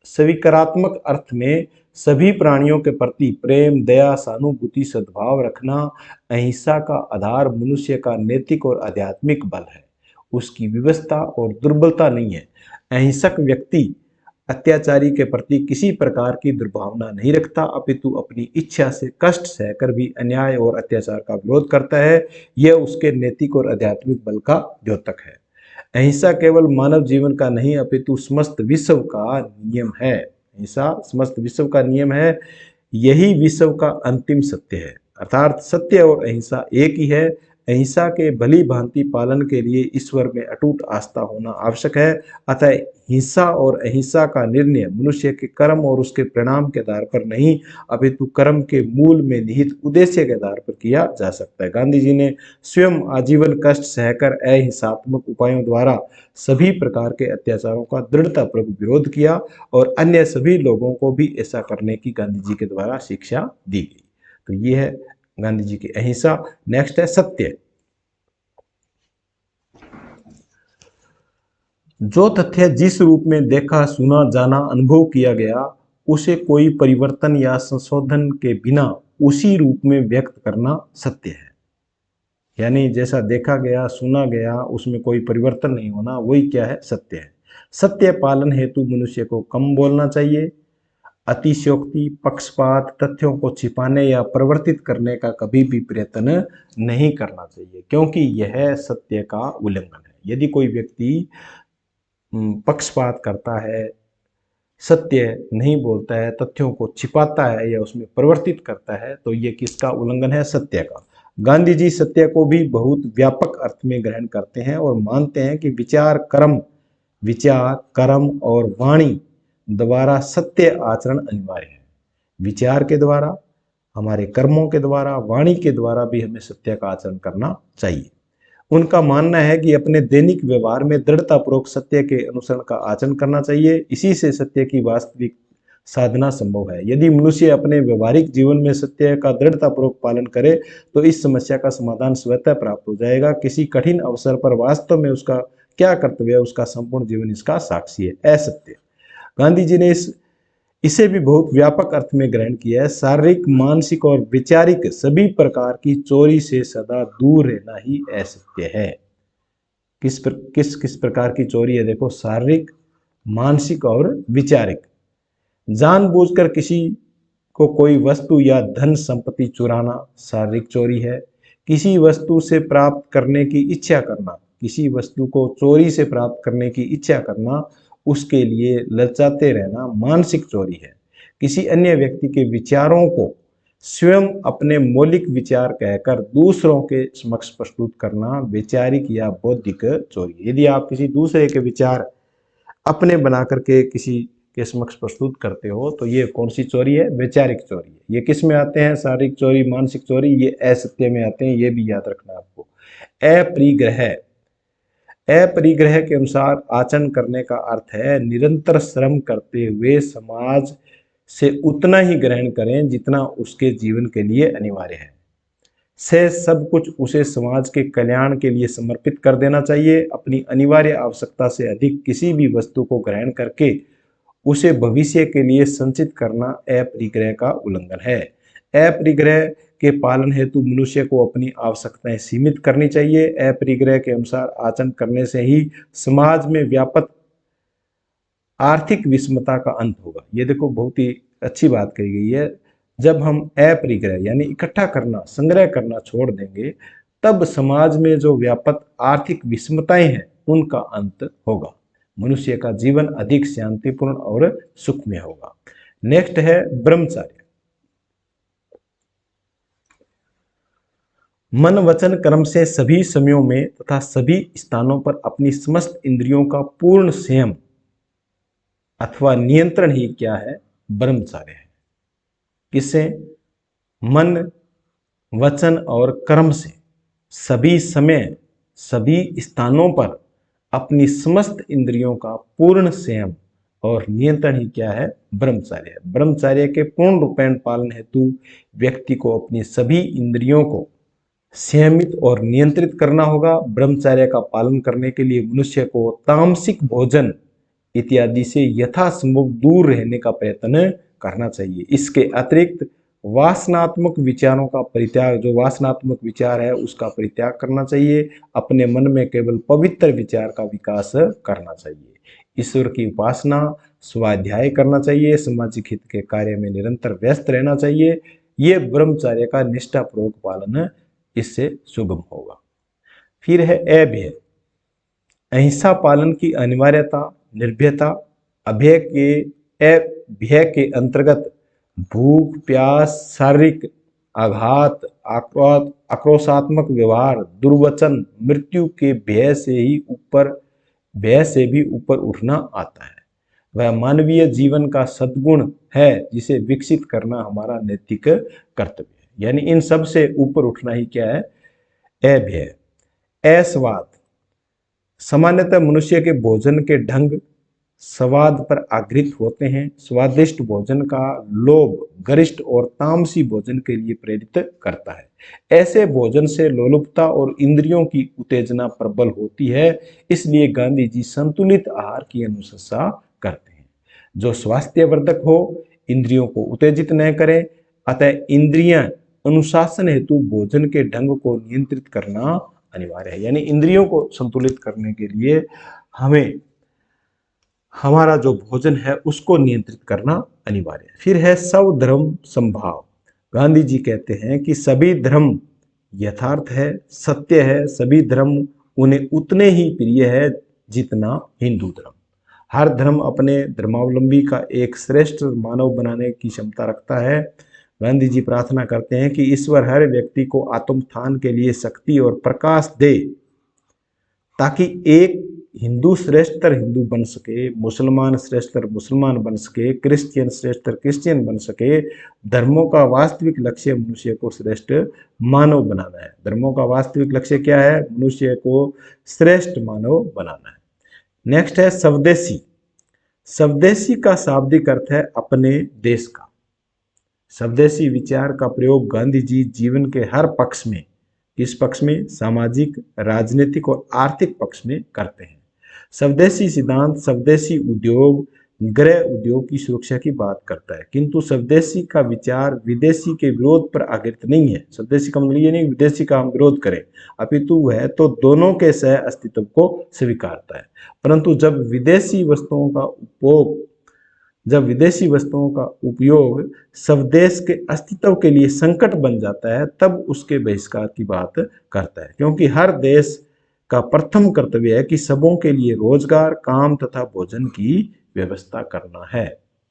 स्वीकारात्मक अर्थ में सभी प्राणियों के प्रति प्रेम, दया, सहानुभूति, सद्भाव रखना। अहिंसा का आधार मनुष्य का नैतिक और आध्यात्मिक बल है, उसकी व्यवस्था और दुर्बलता नहीं है। अहिंसक व्यक्ति अत्याचारी के प्रति किसी प्रकार की दुर्भावना नहीं रखता, अपितु अपनी इच्छा से कष्ट सहकर भी अन्याय और अत्याचार का विरोध करता है। यह उसके नैतिक और आध्यात्मिक बल का द्योतक है। अहिंसा केवल मानव जीवन का नहीं अपितु समस्त विश्व का नियम है। अहिंसा समस्त विश्व का नियम है, यही विश्व का अंतिम सत्य है। अर्थात सत्य और अहिंसा एक ही है। अहिंसा के भली भांति पालन के लिए ईश्वर में अटूट आस्था होना आवश्यक है। अतः हिंसा और अहिंसा का निर्णय मनुष्य के कर्म और उसके परिणाम के आधार पर नहीं अपितु कर्म के मूल में निहित उद्देश्य के आधार पर किया जा सकता है। गांधी जी ने स्वयं आजीवन कष्ट सहकर अहिंसात्मक उपायों द्वारा सभी प्रकार के अत्याचारों का दृढ़तापूर्वक विरोध किया और अन्य सभी लोगों को भी ऐसा करने की गांधी जी के द्वारा शिक्षा दी गई। तो ये है गांधी जी की अहिंसा। नेक्स्ट है सत्य। जो तथ्य जिस रूप में देखा, सुना, जाना, अनुभव किया गया, उसे कोई परिवर्तन या संशोधन के बिना उसी रूप में व्यक्त करना सत्य है। यानी जैसा देखा गया, सुना गया, उसमें कोई परिवर्तन नहीं होना, वही क्या है? सत्य है। सत्य पालन हेतु मनुष्य को कम बोलना चाहिए। अतिशयोक्ति, पक्षपात, तथ्यों को छिपाने या परिवर्तित करने का कभी भी प्रयत्न नहीं करना चाहिए, क्योंकि यह सत्य का उल्लंघन है। यदि कोई व्यक्ति पक्षपात करता है, सत्य नहीं बोलता है, तथ्यों को छिपाता है या उसमें परिवर्तित करता है, तो ये किसका उल्लंघन है? सत्य का। गांधी जी सत्य को भी बहुत व्यापक अर्थ में ग्रहण करते हैं और मानते हैं कि विचार, कर्म और वाणी द्वारा सत्य आचरण अनिवार्य है। विचार के द्वारा, हमारे कर्मों के द्वारा, वाणी के द्वारा भी हमें सत्य का आचरण करना चाहिए। उनका मानना है कि अपने दैनिक व्यवहार में दृढ़तापूर्वक सत्य के अनुसरण का आचरण करना चाहिए। इसी से सत्य की वास्तविक साधना संभव है। यदि मनुष्य अपने व्यवहारिक जीवन में सत्य का दृढ़तापूर्वक पालन करे तो इस समस्या का समाधान स्वतः प्राप्त हो जाएगा। किसी कठिन अवसर पर वास्तव में उसका क्या कर्तव्य है, उसका संपूर्ण जीवन इसका साक्षी है। असत्य। गांधी जी ने इसे भी बहुत व्यापक अर्थ में ग्रहण किया है। शारीरिक, मानसिक और वैचारिक सभी प्रकार की चोरी से सदा दूर रहना ही असत्य है। किस प्रकार की चोरी है? देखो, शारीरिक, मानसिक और वैचारिक। जानबूझकर किसी को कोई वस्तु या धन संपत्ति चुराना शारीरिक चोरी है। किसी वस्तु से प्राप्त करने की इच्छा करना, किसी वस्तु को चोरी से प्राप्त करने की इच्छा करना, उसके लिए ललचाते रहना मानसिक चोरी है। किसी अन्य व्यक्ति के विचारों को स्वयं अपने मौलिक विचार कहकर दूसरों के समक्ष प्रस्तुत करना वैचारिक या बौद्धिक चोरी। यदि आप किसी दूसरे के विचार अपने बना करके किसी के समक्ष प्रस्तुत करते हो तो ये कौन सी चोरी है? वैचारिक चोरी है। ये किस में आते हैं? शारीरिक चोरी, मानसिक चोरी, ये असत्य में आते हैं। ये भी याद रखना आपको। अपरिग्रह। अपरिग्रह के अनुसार आचरण करने का अर्थ है निरंतर श्रम करते हुए समाज से उतना ही ग्रहण करें जितना उसके जीवन के लिए अनिवार्य है। से सब कुछ उसे समाज के कल्याण के लिए समर्पित कर देना चाहिए। अपनी अनिवार्य आवश्यकता से अधिक किसी भी वस्तु को ग्रहण करके उसे भविष्य के लिए संचित करना अपरिग्रह का उल्लंघन है। अपरिग्रह के पालन हेतु मनुष्य को अपनी आवश्यकताएं सीमित करनी चाहिए। अपरिग्रह के अनुसार आचरण करने से ही समाज में व्यापक आर्थिक विषमता का अंत होगा। ये देखो, बहुत ही अच्छी बात कही गई है। जब हम अपरिग्रह यानी इकट्ठा करना, संग्रह करना छोड़ देंगे, तब समाज में जो व्यापक आर्थिक विषमताएं हैं उनका अंत होगा। मनुष्य का जीवन अधिक शांतिपूर्ण और सुखमय होगा। नेक्स्ट है ब्रह्मचर्य। मन, वचन, कर्म से सभी समयों में तथा सभी स्थानों पर अपनी समस्त इंद्रियों का पूर्ण संयम अथवा नियंत्रण ही क्या है? ब्रह्मचर्य है। किससे? मन, वचन और कर्म से सभी समय, सभी स्थानों पर अपनी समस्त इंद्रियों का पूर्ण संयम और नियंत्रण ही क्या है? ब्रह्मचर्य है। ब्रह्मचर्य के पूर्ण रूपेण पालन हेतु व्यक्ति को अपनी सभी इंद्रियों को संयमित और नियंत्रित करना होगा। ब्रह्मचर्य का पालन करने के लिए मनुष्य को तामसिक भोजन इत्यादि से यथासंभव दूर रहने का प्रयत्न करना चाहिए। इसके अतिरिक्त वासनात्मक विचारों का परित्याग, जो वासनात्मक विचार है उसका परित्याग करना चाहिए। अपने मन में केवल पवित्र विचार का विकास करना चाहिए। ईश्वर की उपासना, स्वाध्याय करना चाहिए। सामाजिक हित के कार्य में निरंतर व्यस्त रहना चाहिए। ये ब्रह्मचर्य का निष्ठापूर्वक पालन इससे सुगम होगा। फिर है अभय। अहिंसा पालन की अनिवार्यता, निर्भयता, अभय के अंतर्गत भूख, प्यास, शारीरिक आघात, आक्रोशात्मक व्यवहार, दुर्वचन, मृत्यु के भय से भी ऊपर उठना आता है। वह मानवीय जीवन का सद्गुण है जिसे विकसित करना हमारा नैतिक कर्तव्य है। यानी इन सब से ऊपर उठना ही क्या है? अभय। अस्वाद, सामान्यतः मनुष्य के भोजन के ढंग स्वाद पर आग्रहित होते हैं। स्वादिष्ट भोजन का लोभ गरिष्ठ और तामसी भोजन के लिए प्रेरित करता है। ऐसे भोजन से लोलुपता और इंद्रियों की उत्तेजना प्रबल होती है। इसलिए गांधी जी संतुलित आहार की अनुशंसा करते हैं जो स्वास्थ्यवर्धक हो, इंद्रियों को उत्तेजित न करे। अतः इंद्रियां अनुशासन हेतु भोजन के ढंग को नियंत्रित करना अनिवार्य है। यानी इंद्रियों को संतुलित करने के लिए हमें हमारा जो भोजन है उसको नियंत्रित करना अनिवार्य है। फिर है स्वधर्म समभाव। गांधी जी कहते हैं कि सभी धर्म यथार्थ है, सत्य है। सभी धर्म उन्हें उतने ही प्रिय है जितना हिंदू धर्म। हर धर्म अपने धर्मावलंबी का एक श्रेष्ठ मानव बनाने की क्षमता रखता है। गांधी जी प्रार्थना करते हैं कि ईश्वर हर व्यक्ति को आत्मोत्थान के लिए शक्ति और प्रकाश दे ताकि एक हिंदू श्रेष्ठतर हिंदू बन सके, मुसलमान श्रेष्ठतर मुसलमान बन सके, क्रिश्चियन श्रेष्ठतर क्रिश्चियन बन सके। धर्मों का वास्तविक लक्ष्य मनुष्य को श्रेष्ठ मानव बनाना है। धर्मों का वास्तविक लक्ष्य क्या है? मनुष्य को श्रेष्ठ मानव बनाना है। नेक्स्ट है स्वदेशी। स्वदेशी का शाब्दिक अर्थ है अपने देश का। स्वदेशी विचार का प्रयोग गांधी जी जीवन के हर पक्ष में, किस पक्ष में? सामाजिक, राजनीतिक और आर्थिक पक्ष में करते हैं। स्वदेशी सिद्धांत स्वदेशी उद्योग, गृह उद्योग की सुरक्षा की बात करता है, किंतु स्वदेशी का विचार विदेशी के विरोध पर आधारित नहीं है। स्वदेशी का मतलब ये नहीं विदेशी का हम विरोध करें, अपितु वह तो दोनों के सह अस्तित्व को स्वीकारता है। परंतु जब विदेशी वस्तुओं का उपयोग स्वदेश के अस्तित्व के लिए संकट बन जाता है, तब उसके बहिष्कार की बात करता है। क्योंकि हर देश का प्रथम कर्तव्य है कि सबों के लिए रोजगार, काम तथा भोजन की व्यवस्था करना है।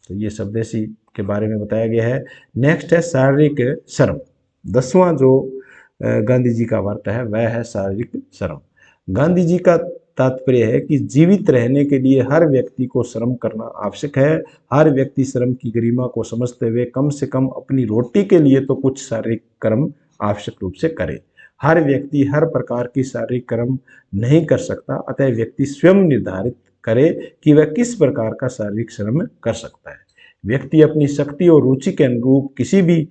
तो ये स्वदेशी के बारे में बताया गया है। नेक्स्ट है शारीरिक श्रम। 10वां जो गांधी जी का वार्ता है वह है शारीरिक श्रम। गांधी जी का तात्पर्य है कि जीवित रहने के लिए हर व्यक्ति को श्रम करना आवश्यक है। हर व्यक्ति श्रम की गरिमा को समझते हुए कम से कम अपनी रोटी के लिए तो कुछ शारीरिक कर्म आवश्यक रूप से करे। हर व्यक्ति हर प्रकार की शारीरिक कर्म नहीं कर सकता, अतः व्यक्ति स्वयं निर्धारित करे कि वह किस प्रकार का शारीरिक श्रम कर सकता है। व्यक्ति अपनी शक्ति और रुचि के अनुरूप किसी भी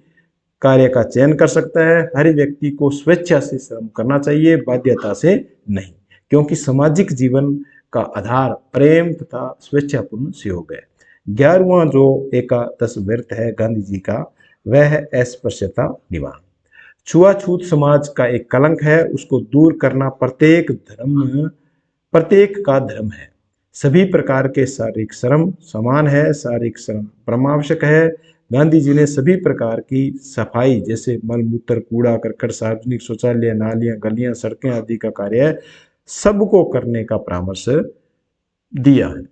कार्य का चयन कर सकता है। हर व्यक्ति को स्वेच्छा से श्रम करना चाहिए, बाध्यता से नहीं, क्योंकि सामाजिक जीवन का आधार प्रेम तथा स्वेच्छापूर्ण सहयोग है। 11वां जो एकादश व्रत है गांधी जी का वह है अस्पृश्यता निवारण। छुआछूत समाज का एक कलंक है, उसको दूर करना प्रत्येक का धर्म है। सभी प्रकार के शारीरिक श्रम समान है, शारीरिक श्रम परमावश्यक है। गांधी जी ने सभी प्रकार की सफाई जैसे मलमूत्र, कूड़ा करकट, सार्वजनिक शौचालय, नालियां, गलियां, सड़कें आदि का कार्य सबको करने का परामर्श दिया है।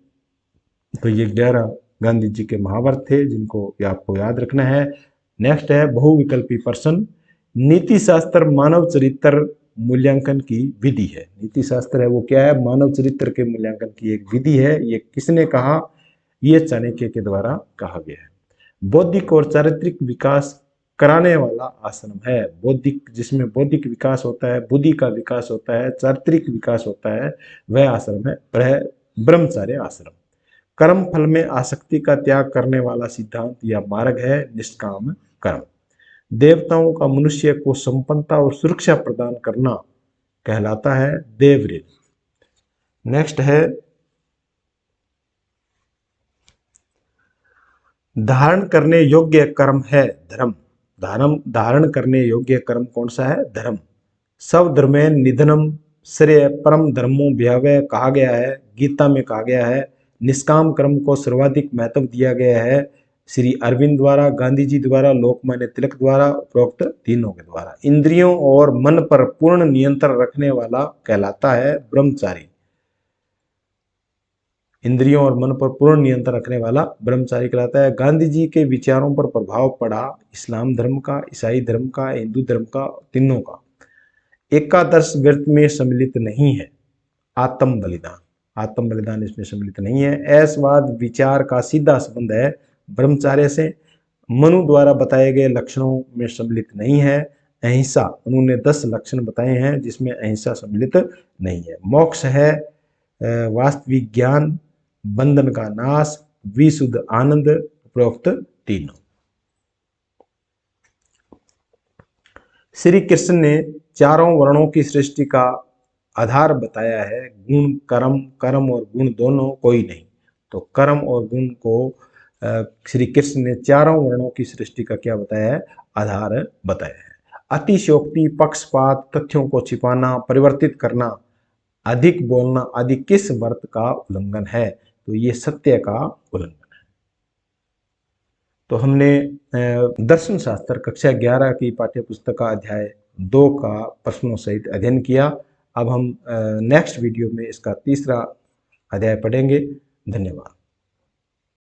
तो ये 11 गांधी जी के महावार्त थे जिनको आपको याद रखना है। नेक्स्ट है बहुविकल्पी प्रश्न। नीति शास्त्र मानव चरित्र मूल्यांकन की विधि है। नीति शास्त्र है वो क्या है? मानव चरित्र के मूल्यांकन की एक विधि है। ये किसने कहा? ये चाणक्य के द्वारा कहा गया है। बौद्धिक और चारित्रिक विकास कराने वाला आश्रम है। बौद्धिक, जिसमें बौद्धिक विकास होता है, बुद्धि का विकास होता है, चारित्रिक विकास होता है, वह आश्रम है ब्रह्मचर्य आश्रम। कर्म फल में आसक्ति का त्याग करने वाला सिद्धांत या मार्ग है निष्काम कर्म। देवताओं का मनुष्य को संपन्नता और सुरक्षा प्रदान करना कहलाता है देवव्रत। नेक्स्ट है धारण करने योग्य कर्म है धर्म। धारण करने योग्य कर्म कौन सा है? धर्म। सब धर्मेन निधनम श्रेय परम धर्मो भयावह कहा गया है, गीता में कहा गया है। निष्काम कर्म को सर्वाधिक महत्व दिया गया है श्री अरविंद द्वारा, गांधी जी द्वारा, लोकमान्य तिलक द्वारा, उपरोक्त तीनों के द्वारा। इंद्रियों और मन पर पूर्ण नियंत्रण रखने वाला कहलाता है ब्रह्मचारी। इंद्रियों और मन पर पूर्ण नियंत्रण रखने वाला ब्रह्मचारी कहलाता है। गांधी जी के विचारों पर प्रभाव पड़ा इस्लाम धर्म का, ईसाई धर्म का, हिंदू धर्म का, तीनों का। एकादश व्रत में सम्मिलित नहीं है आत्म बलिदान, आत्म बलिदान इसमें सम्मिलित नहीं है। ऐसवाद विचार का सीधा संबंध है ब्रह्मचार्य से। मनु द्वारा बताए गए लक्षणों में सम्मिलित नहीं है। अहिंसा, उन्होंने 10 लक्षण बताए हैं जिसमें अहिंसा सम्मिलित नहीं है। मोक्ष है वास्तविक ज्ञान, बंधन का नाश, विशुद्ध आनंद, उपरोक्त तीनों। श्री कृष्ण ने चारों वर्णों की सृष्टि का आधार बताया है। गुण कर्म, कर्म और गुण दोनों कोई नहीं। तो कर्म और गुण को श्री कृष्ण ने चारों वर्णों की सृष्टि का क्या बताया है? आधार बताया है। अतिशयोक्ति, पक्षपात, तथ्यों को छिपाना, परिवर्तित करना, अधिक बोलना आदि किस व्रत का उल्लंघन है? तो ये सत्य का उल्लंघन है। तो हमने दर्शन शास्त्र कक्षा 11 की पाठ्य पुस्तक का अध्याय 2 का प्रश्नों सहित अध्ययन किया। अब हम नेक्स्ट वीडियो में इसका तीसरा अध्याय पढ़ेंगे। धन्यवाद।